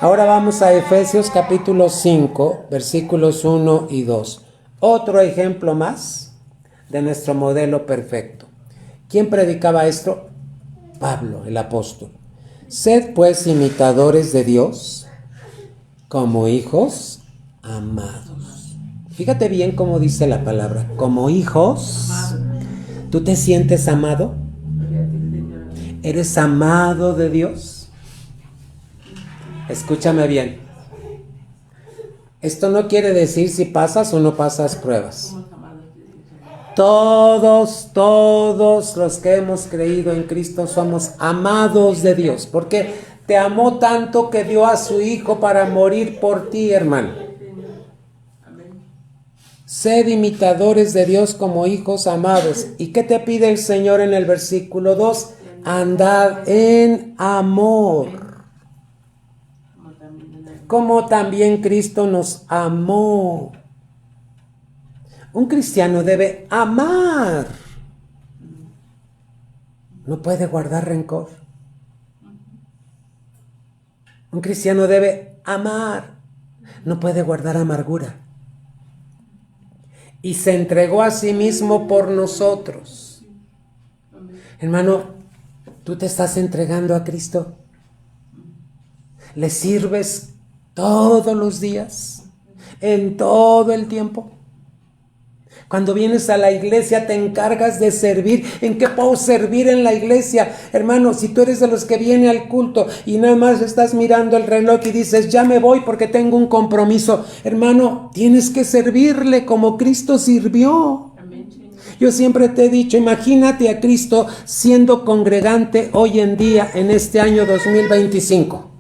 Ahora vamos a Efesios capítulo 5, versículos 1 y 2. Otro ejemplo más de nuestro modelo perfecto. ¿Quién predicaba esto? Pablo, el apóstol. Sed pues imitadores de Dios como hijos amados. Fíjate bien cómo dice la palabra, como hijos. ¿Tú te sientes amado? ¿Eres amado de Dios? Escúchame bien. Esto no quiere decir si pasas o no pasas pruebas. Todos los que hemos creído en Cristo somos amados de Dios, porque te amó tanto que dio a su Hijo para morir por ti, hermano. Sed imitadores de Dios como hijos amados. ¿Y qué te pide el Señor en el versículo 2? Andad en amor, como también Cristo nos amó. Un cristiano debe amar. No puede guardar rencor. Un cristiano debe amar. No puede guardar amargura. Y se entregó a sí mismo por nosotros. Hermano, ¿tú te estás entregando a Cristo? ¿Le sirves todos los días? ¿En todo el tiempo? Cuando vienes a la iglesia te encargas de servir. ¿En qué puedo servir en la iglesia? Hermano, si tú eres de los que viene al culto y nada más estás mirando el reloj y dices, ya me voy porque tengo un compromiso. Hermano, tienes que servirle como Cristo sirvió. Yo siempre te he dicho, imagínate a Cristo siendo congregante hoy en día en este año 2025.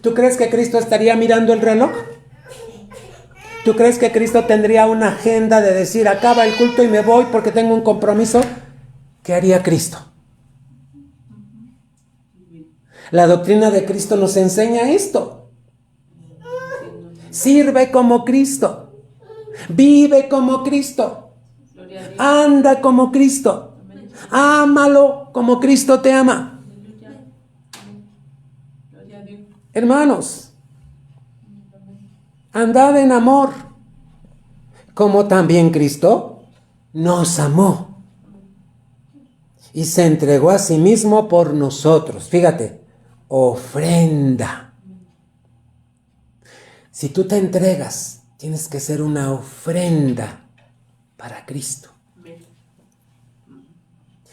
¿Tú crees que Cristo estaría mirando el reloj? ¿Tú crees que Cristo tendría una agenda de decir, acaba el culto y me voy porque tengo un compromiso? ¿Qué haría Cristo? La doctrina de Cristo nos enseña esto. Sirve como Cristo. Vive como Cristo. Anda como Cristo. Ámalo como Cristo te ama. Hermanos, andad en amor, como también Cristo nos amó y se entregó a sí mismo por nosotros. Fíjate, ofrenda. Si tú te entregas, tienes que ser una ofrenda para Cristo.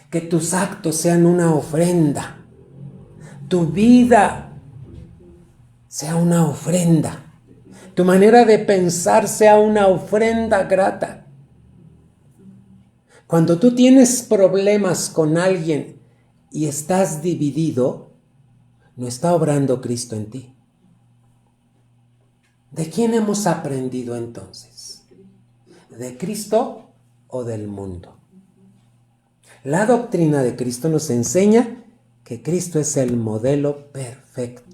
Que tus actos sean una ofrenda. Tu vida sea una ofrenda. Tu manera de pensar sea una ofrenda grata. Cuando tú tienes problemas con alguien y estás dividido, no está obrando Cristo en ti. ¿De quién hemos aprendido entonces? ¿De Cristo o del mundo? La doctrina de Cristo nos enseña que Cristo es el modelo perfecto.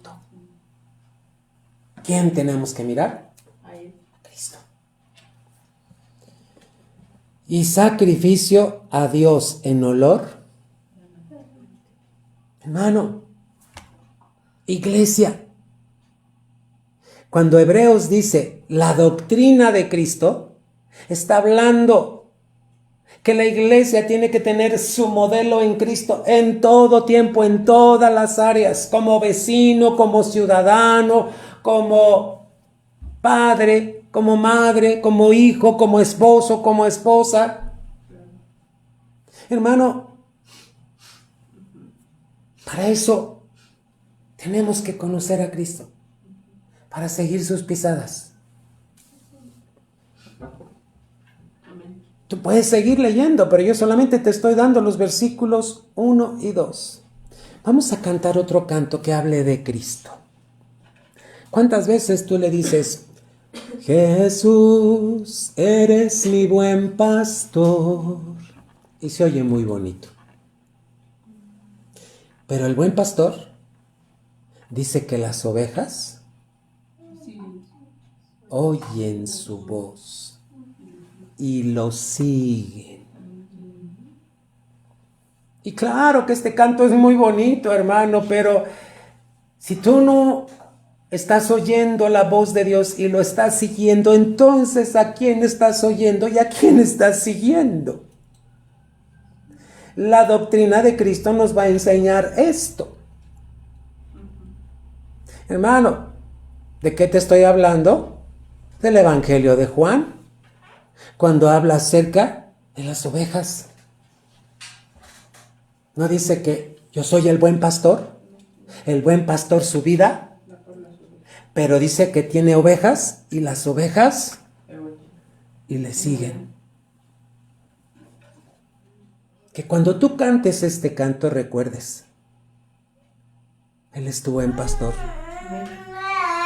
¿Quién tenemos que mirar? Cristo. Y sacrificio a Dios en olor. Hermano, iglesia, cuando Hebreos dice la doctrina de Cristo, está hablando que la iglesia tiene que tener su modelo en Cristo en todo tiempo, en todas las áreas, como vecino, como ciudadano, como padre, como madre, como hijo, como esposo, como esposa. Hermano, para eso tenemos que conocer a Cristo, para seguir sus pisadas. Tú puedes seguir leyendo, pero yo solamente te estoy dando los versículos 1 y 2. Vamos a cantar otro canto que hable de Cristo. ¿Cuántas veces tú le dices, Jesús, eres mi buen pastor? Y se oye muy bonito. Pero el buen pastor dice que las ovejas oyen su voz y lo siguen. Y claro que este canto es muy bonito, hermano, pero si tú no estás oyendo la voz de Dios y lo estás siguiendo, entonces ¿a quién estás oyendo y a quién estás siguiendo? La doctrina de Cristo nos va a enseñar esto. Hermano, ¿de qué te estoy hablando? Del Evangelio de Juan, cuando habla acerca de las ovejas. ¿No dice que yo soy el buen pastor? El buen pastor su vida, pero dice que tiene ovejas y las ovejas y le siguen. Que cuando tú cantes este canto recuerdes, Él es tu buen pastor,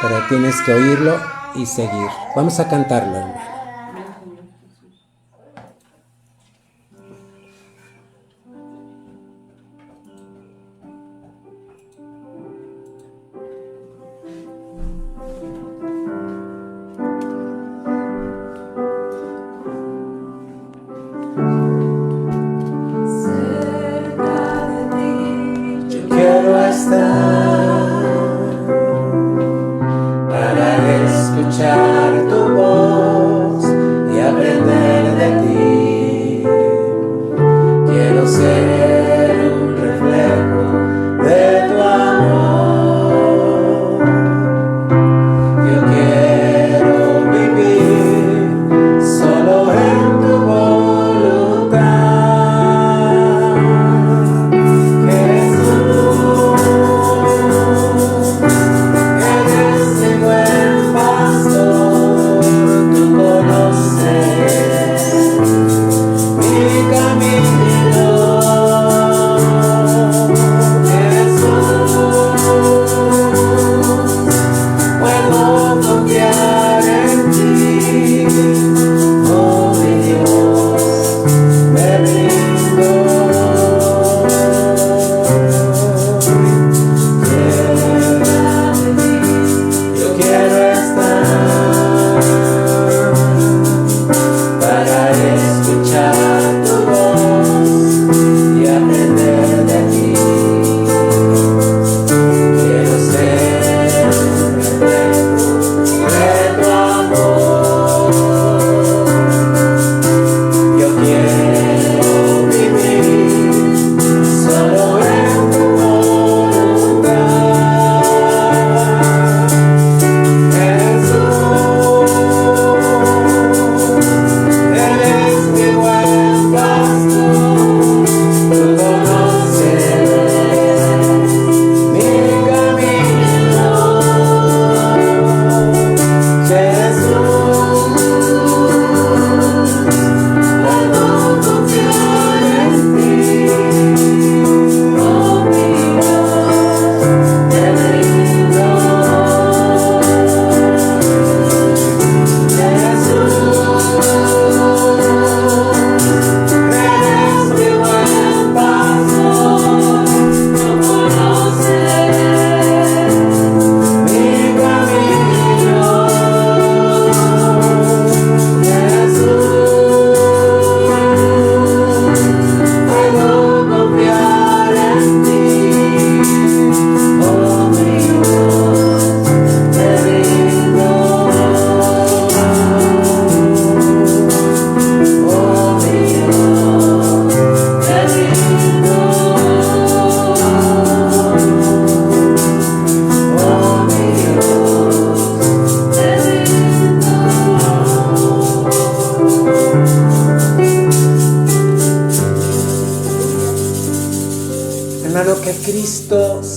pero tienes que oírlo y seguir. Vamos a cantarlo, hermano. Escuchar tu voz y aprender de ti. Quiero ser un reflejo de tu amor. Yo quiero vivir solo en tu voluntad. Jesús, eres mi buen pastor.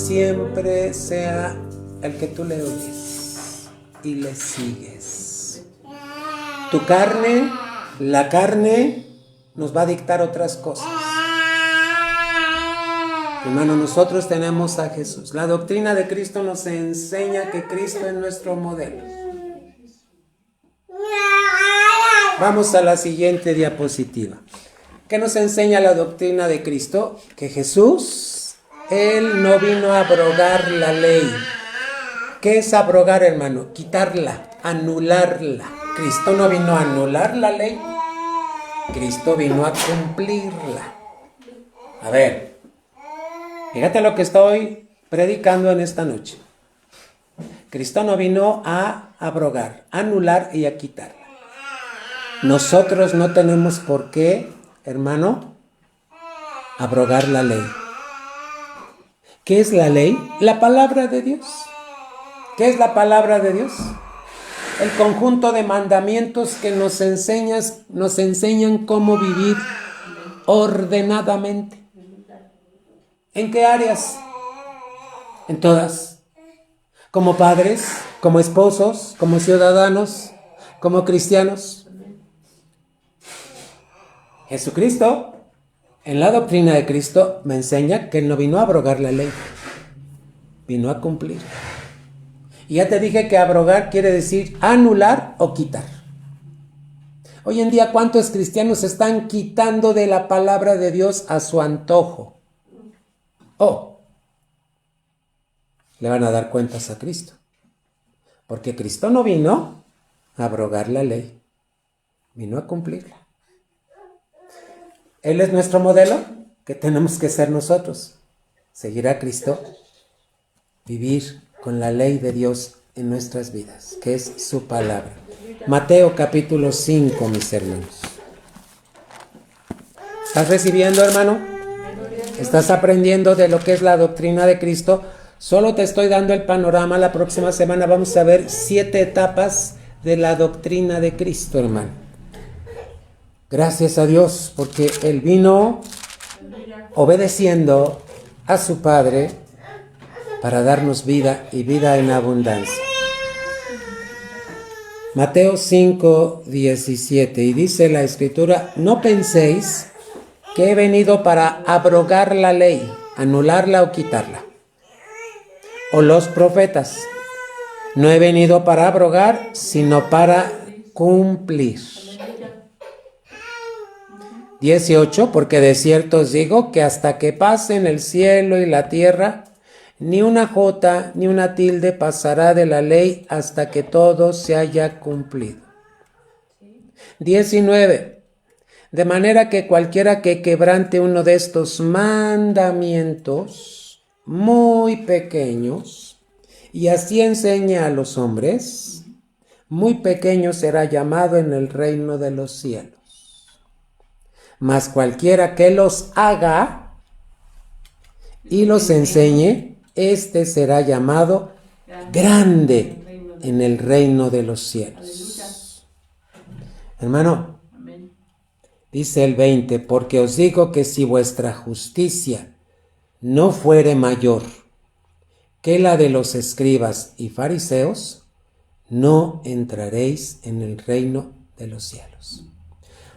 siempre sea el que tú le oyes y le sigues. Tu carne, la carne, nos va a dictar otras cosas. Hermano, nosotros tenemos a Jesús. La doctrina de Cristo nos enseña que Cristo es nuestro modelo. Vamos a la siguiente diapositiva. ¿Qué nos enseña la doctrina de Cristo? Que Jesús, Él no vino a abrogar la ley. ¿Qué es abrogar, hermano? Quitarla, anularla. Cristo no vino a anular la ley. Cristo vino a cumplirla. A ver, fíjate lo que estoy predicando en esta noche. Cristo no vino a abrogar, a anular y a quitarla. Nosotros no tenemos por qué, hermano, abrogar la ley. ¿Qué es la ley? La palabra de Dios. ¿Qué es la palabra de Dios? El conjunto de mandamientos que nos enseñan cómo vivir ordenadamente. ¿En qué áreas? En todas. Como padres, como esposos, como ciudadanos, como cristianos. Jesucristo, en la doctrina de Cristo, me enseña que Él no vino a abrogar la ley, vino a cumplir. Y ya te dije que abrogar quiere decir anular o quitar. Hoy en día, ¿cuántos cristianos están quitando de la palabra de Dios a su antojo? Le van a dar cuentas a Cristo. Porque Cristo no vino a abrogar la ley, vino a cumplirla. Él es nuestro modelo, que tenemos que ser nosotros. Seguir a Cristo, vivir con la ley de Dios en nuestras vidas, que es su palabra. Mateo capítulo 5, mis hermanos. ¿Estás recibiendo, hermano? ¿Estás aprendiendo de lo que es la doctrina de Cristo? Solo te estoy dando el panorama. La próxima semana vamos a ver 7 etapas de la doctrina de Cristo, hermano. Gracias a Dios, porque Él vino obedeciendo a su Padre para darnos vida y vida en abundancia. Mateo 5, 17, y dice la Escritura: no penséis que he venido para abrogar la ley, anularla o quitarla, o los profetas. No he venido para abrogar, sino para cumplir. 18, porque de cierto os digo que hasta que pasen el cielo y la tierra, ni una jota ni una tilde pasará de la ley hasta que todo se haya cumplido. 19, de manera que cualquiera que quebrante uno de estos mandamientos muy pequeños y así enseñe a los hombres, muy pequeño será llamado en el reino de los cielos. Mas cualquiera que los haga y los enseñe, éste será llamado grande en el reino de los cielos. Hermano, dice el 20, porque os digo que si vuestra justicia no fuere mayor que la de los escribas y fariseos, no entraréis en el reino de los cielos.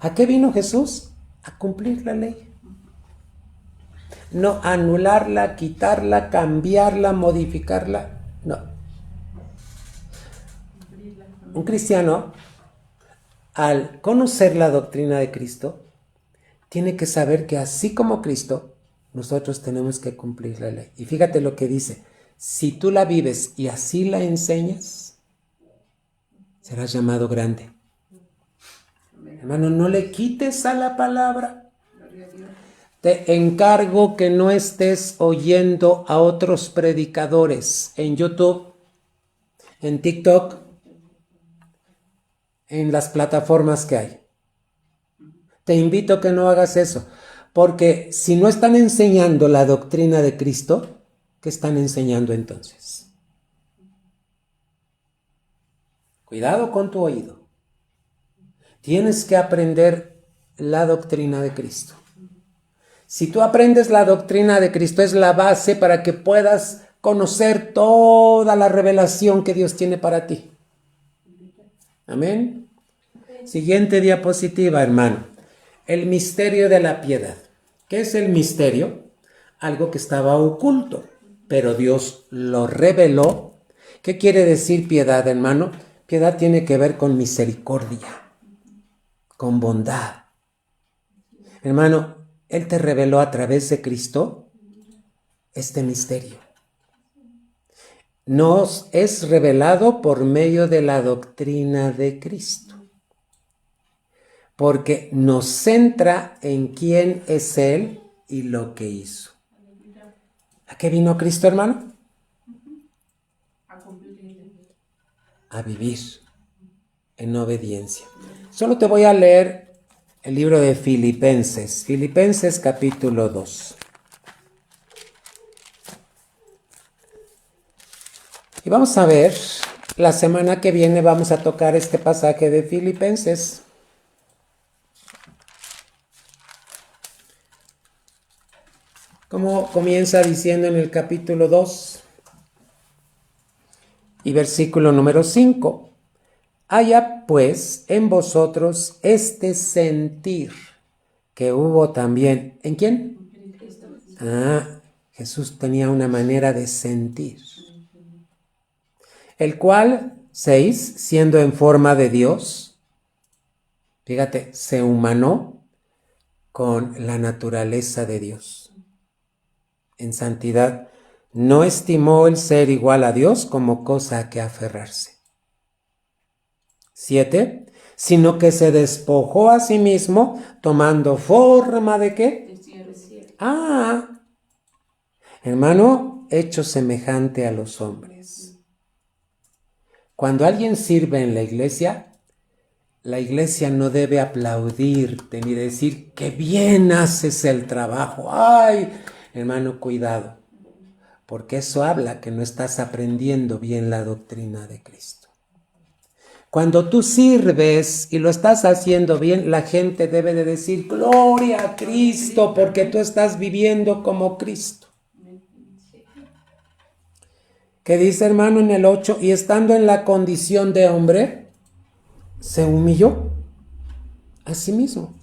¿A qué vino Jesús? A cumplir la ley. No anularla, quitarla, cambiarla, modificarla. No. Un cristiano, al conocer la doctrina de Cristo, tiene que saber que así como Cristo, nosotros tenemos que cumplir la ley. Y fíjate lo que dice: si tú la vives y así la enseñas, serás llamado grande. Hermano, no le quites a la palabra. Te encargo que no estés oyendo a otros predicadores en YouTube, en TikTok, en las plataformas que hay. Te invito a que no hagas eso, porque si no están enseñando la doctrina de Cristo, ¿qué están enseñando entonces? Cuidado con tu oído. Tienes que aprender la doctrina de Cristo. Si tú aprendes la doctrina de Cristo, es la base para que puedas conocer toda la revelación que Dios tiene para ti. Amén. Siguiente diapositiva, hermano. El misterio de la piedad. ¿Qué es el misterio? Algo que estaba oculto, pero Dios lo reveló. ¿Qué quiere decir piedad, hermano? Piedad tiene que ver con misericordia, con bondad. Hermano, Él te reveló a través de Cristo este misterio. Nos es revelado por medio de la doctrina de Cristo, porque nos centra en quién es Él y lo que hizo. ¿A qué vino Cristo, hermano? A vivir en obediencia. Solo te voy a leer el libro de Filipenses, Filipenses capítulo 2. Y vamos a ver, la semana que viene vamos a tocar este pasaje de Filipenses. Como comienza diciendo en el capítulo 2 y versículo número 5. Haya pues en vosotros este sentir que hubo también. ¿En quién? Jesús tenía una manera de sentir. El cual, 6, siendo en forma de Dios, fíjate, se humanó con la naturaleza de Dios. En santidad, no estimó el ser igual a Dios como cosa a que aferrarse. 7, sino que se despojó a sí mismo, tomando forma ¿de qué? Hermano, hecho semejante a los hombres. Cuando alguien sirve en la iglesia no debe aplaudirte ni decir que bien haces el trabajo. ¡Ay! Hermano, cuidado, porque eso habla que no estás aprendiendo bien la doctrina de Cristo. Cuando tú sirves y lo estás haciendo bien, la gente debe de decir, gloria a Cristo, porque tú estás viviendo como Cristo. ¿Qué dice, hermano, en el 8? Y estando en la condición de hombre, se humilló a sí mismo,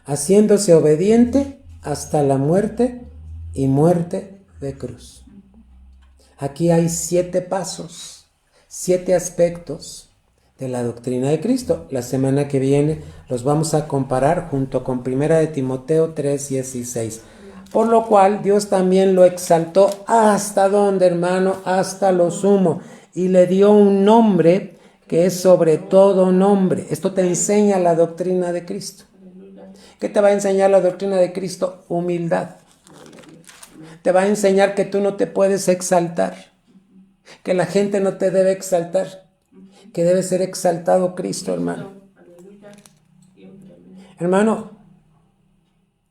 haciéndose obediente hasta la muerte y muerte de cruz. Aquí hay 7 pasos, 7 aspectos de la doctrina de Cristo. La semana que viene los vamos a comparar junto con 1 de Timoteo 3:16. Por lo cual Dios también lo exaltó hasta donde, hermano, hasta lo sumo, y le dio un nombre que es sobre todo nombre. Esto te enseña la doctrina de Cristo. ¿Qué te va a enseñar la doctrina de Cristo? Humildad. Te va a enseñar que tú no te puedes exaltar, que la gente no te debe exaltar, que debe ser exaltado Cristo, hermano. Hermano,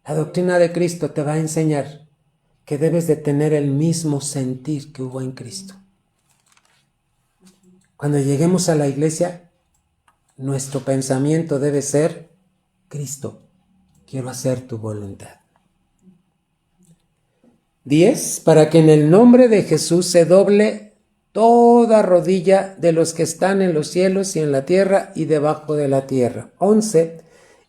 la doctrina de Cristo te va a enseñar que debes de tener el mismo sentir que hubo en Cristo. Cuando lleguemos a la iglesia, nuestro pensamiento debe ser, Cristo, quiero hacer tu voluntad. 10, para que en el nombre de Jesús se doble toda rodilla de los que están en los cielos y en la tierra y debajo de la tierra. 11,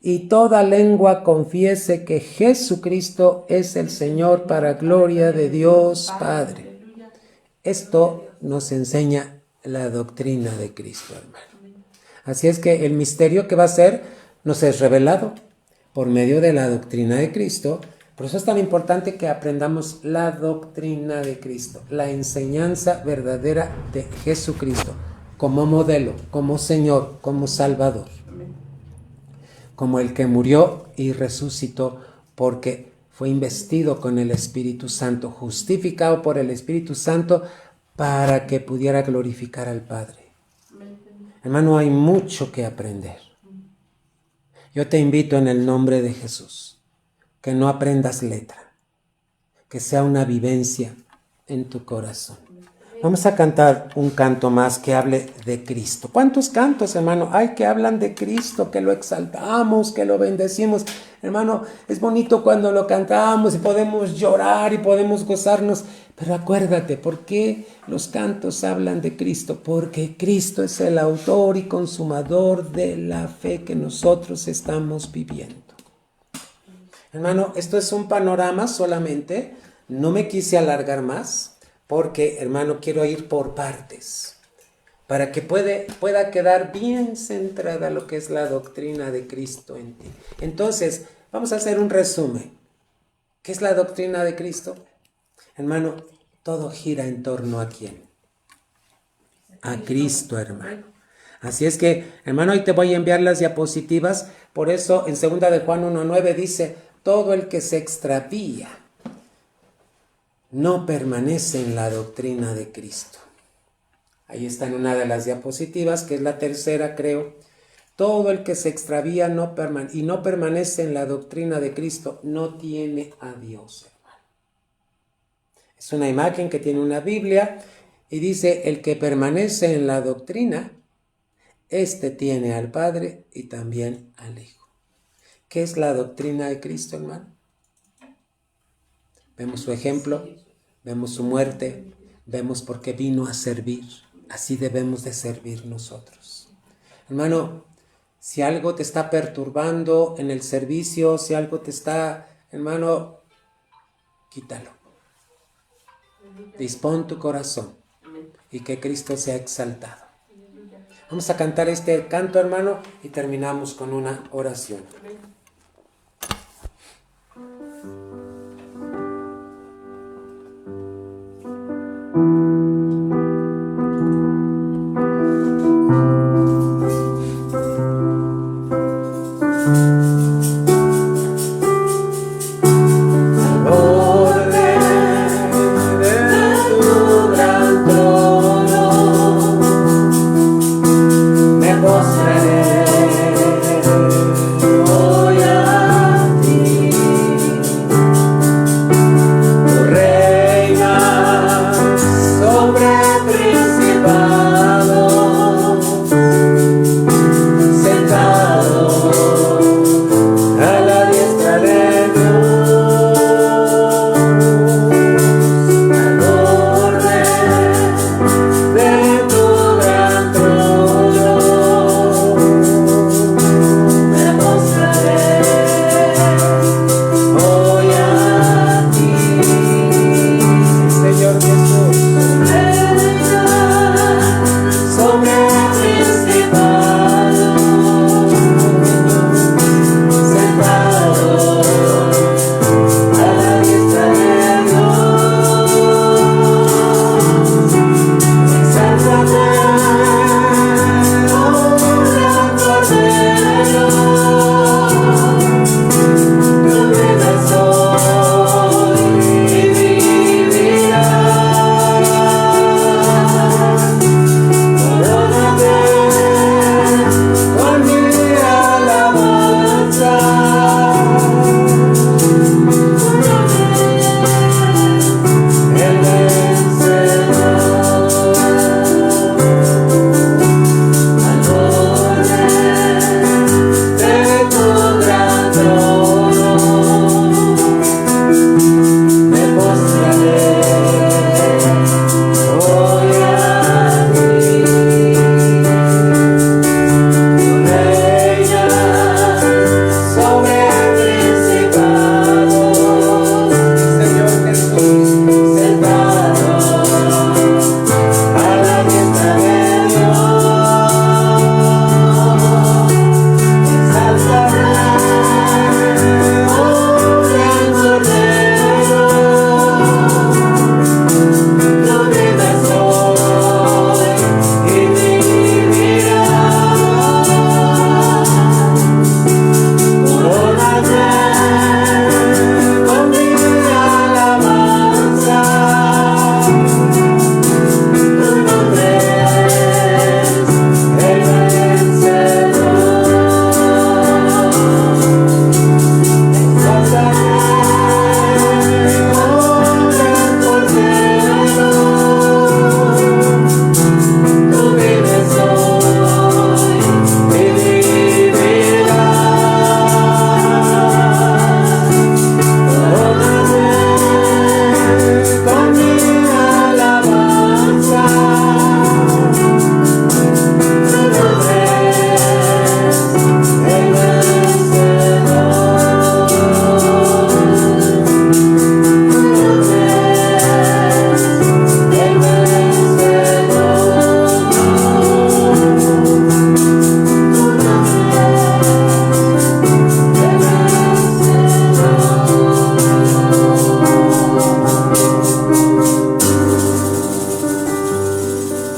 y toda lengua confiese que Jesucristo es el Señor para gloria de Dios Padre. Esto nos enseña la doctrina de Cristo, hermano. Así es que el misterio que va a ser nos es revelado por medio de la doctrina de Cristo. Por eso es tan importante que aprendamos la doctrina de Cristo, la enseñanza verdadera de Jesucristo, como modelo, como Señor, como Salvador, como el que murió y resucitó porque fue investido con el Espíritu Santo, justificado por el Espíritu Santo para que pudiera glorificar al Padre. Hermano, hay mucho que aprender. Yo te invito en el nombre de Jesús, que no aprendas letra, que sea una vivencia en tu corazón. Vamos a cantar un canto más que hable de Cristo. ¿Cuántos cantos, hermano, hay que hablan de Cristo, que lo exaltamos, que lo bendecimos? Hermano, es bonito cuando lo cantamos y podemos llorar y podemos gozarnos. Pero acuérdate, ¿por qué los cantos hablan de Cristo? Porque Cristo es el autor y consumador de la fe que nosotros estamos viviendo. Hermano, esto es un panorama solamente. No me quise alargar más. Porque, hermano, quiero ir por partes, para que pueda quedar bien centrada lo que es la doctrina de Cristo en ti. Entonces, vamos a hacer un resumen. ¿Qué es la doctrina de Cristo? Hermano, todo gira en torno ¿a quién? A Cristo, hermano. Así es que, hermano, hoy te voy a enviar las diapositivas. Por eso, en 2 de Juan 1:9 dice, todo el que se extravía no permanece en la doctrina de Cristo. Ahí está en una de las diapositivas, que es la tercera, creo. Todo el que se extravía y no permanece en la doctrina de Cristo no tiene a Dios, hermano. Es una imagen que tiene una Biblia y dice, el que permanece en la doctrina, este tiene al Padre y también al Hijo. ¿Qué es la doctrina de Cristo, hermano? Vemos su ejemplo, vemos su muerte, vemos por qué vino a servir. Así debemos de servir nosotros. Hermano, si algo te está perturbando en el servicio, si algo te está, hermano, quítalo. Dispón tu corazón y que Cristo sea exaltado. Vamos a cantar este canto, hermano, y terminamos con una oración. Hoy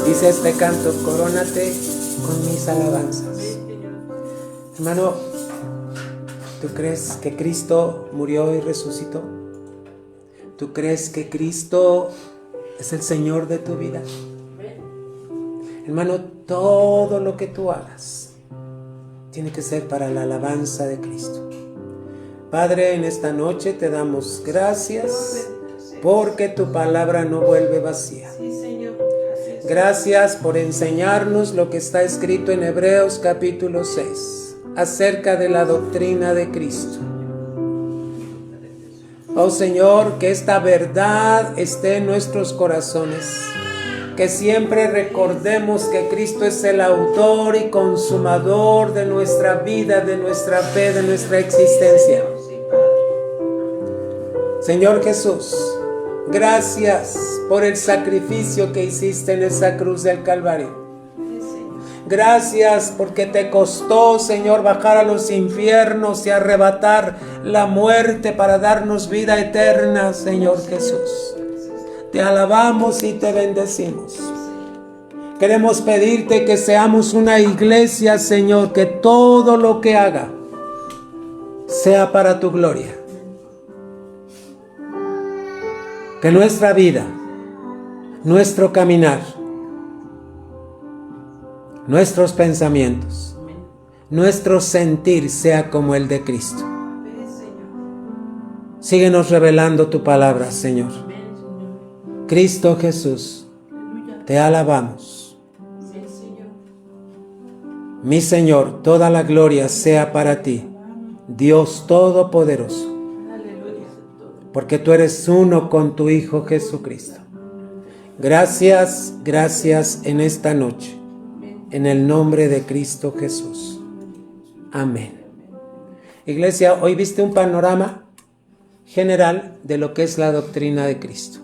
Dice este canto: corónate con mis alabanzas. Hermano, ¿tú crees que Cristo murió y resucitó? ¿Tú crees que Cristo es el Señor de tu vida? Hermano, todo lo que tú hagas tiene que ser para la alabanza de Cristo. Padre, en esta noche te damos gracias porque tu palabra no vuelve vacía. Gracias por enseñarnos lo que está escrito en Hebreos capítulo 6 acerca de la doctrina de Cristo. Oh Señor, que esta verdad esté en nuestros corazones, que siempre recordemos que Cristo es el autor y consumador de nuestra vida, de nuestra fe, de nuestra existencia. Señor Jesús, gracias por el sacrificio que hiciste en esa cruz del Calvario. Gracias porque te costó, Señor, bajar a los infiernos y arrebatar la muerte para darnos vida eterna, Señor Jesús. Te alabamos y te bendecimos. Queremos pedirte que seamos una iglesia, Señor, que todo lo que haga sea para tu gloria. Que nuestra vida, nuestro caminar, nuestros pensamientos, nuestro sentir sea como el de Cristo. Síguenos revelando tu palabra, Señor. Cristo Jesús, te alabamos. Mi Señor, toda la gloria sea para ti, Dios Todopoderoso, porque tú eres uno con tu Hijo Jesucristo. Gracias, gracias en esta noche, en el nombre de Cristo Jesús. Amén. Iglesia, hoy viste un panorama general de lo que es la doctrina de Cristo.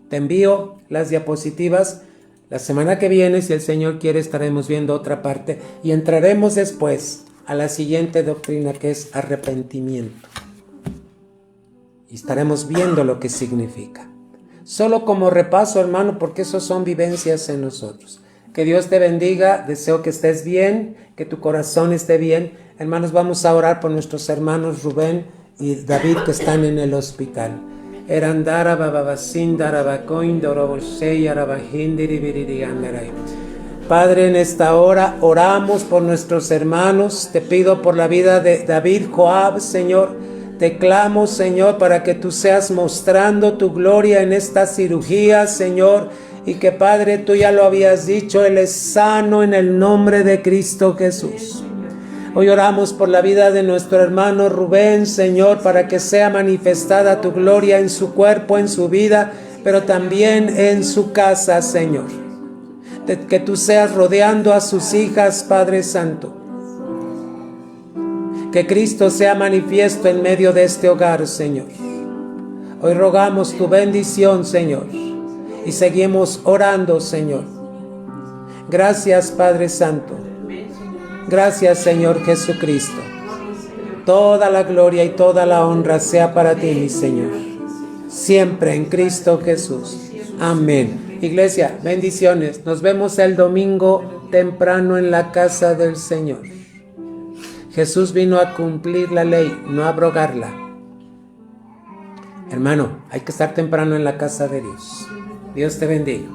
Te envío las diapositivas. La semana que viene, si el Señor quiere, estaremos viendo otra parte y entraremos después a la siguiente doctrina, que es arrepentimiento. Y estaremos viendo lo que significa. Solo como repaso, hermano, porque eso son vivencias en nosotros. Que Dios te bendiga, deseo que estés bien, que tu corazón esté bien. Hermanos, vamos a orar por nuestros hermanos Rubén y David que están en el hospital. Padre, en esta hora oramos por nuestros hermanos. Te pido por la vida de David Joab, Señor. Te clamo, Señor, para que tú seas mostrando tu gloria en esta cirugía, Señor. Y que, Padre, tú ya lo habías dicho, Él es sano en el nombre de Cristo Jesús. Hoy oramos por la vida de nuestro hermano Rubén, Señor, para que sea manifestada tu gloria en su cuerpo, en su vida, pero también en su casa, Señor. Que tú seas rodeando a sus hijas, Padre Santo. Que Cristo sea manifiesto en medio de este hogar, Señor. Hoy rogamos tu bendición, Señor, y seguimos orando, Señor. Gracias, Padre Santo. Gracias, Señor Jesucristo. Toda la gloria y toda la honra sea para ti, mi Señor. Siempre en Cristo Jesús. Amén. Iglesia, bendiciones. Nos vemos el domingo temprano en la casa del Señor. Jesús vino a cumplir la ley, no a abrogarla. Hermano, hay que estar temprano en la casa de Dios. Dios te bendiga.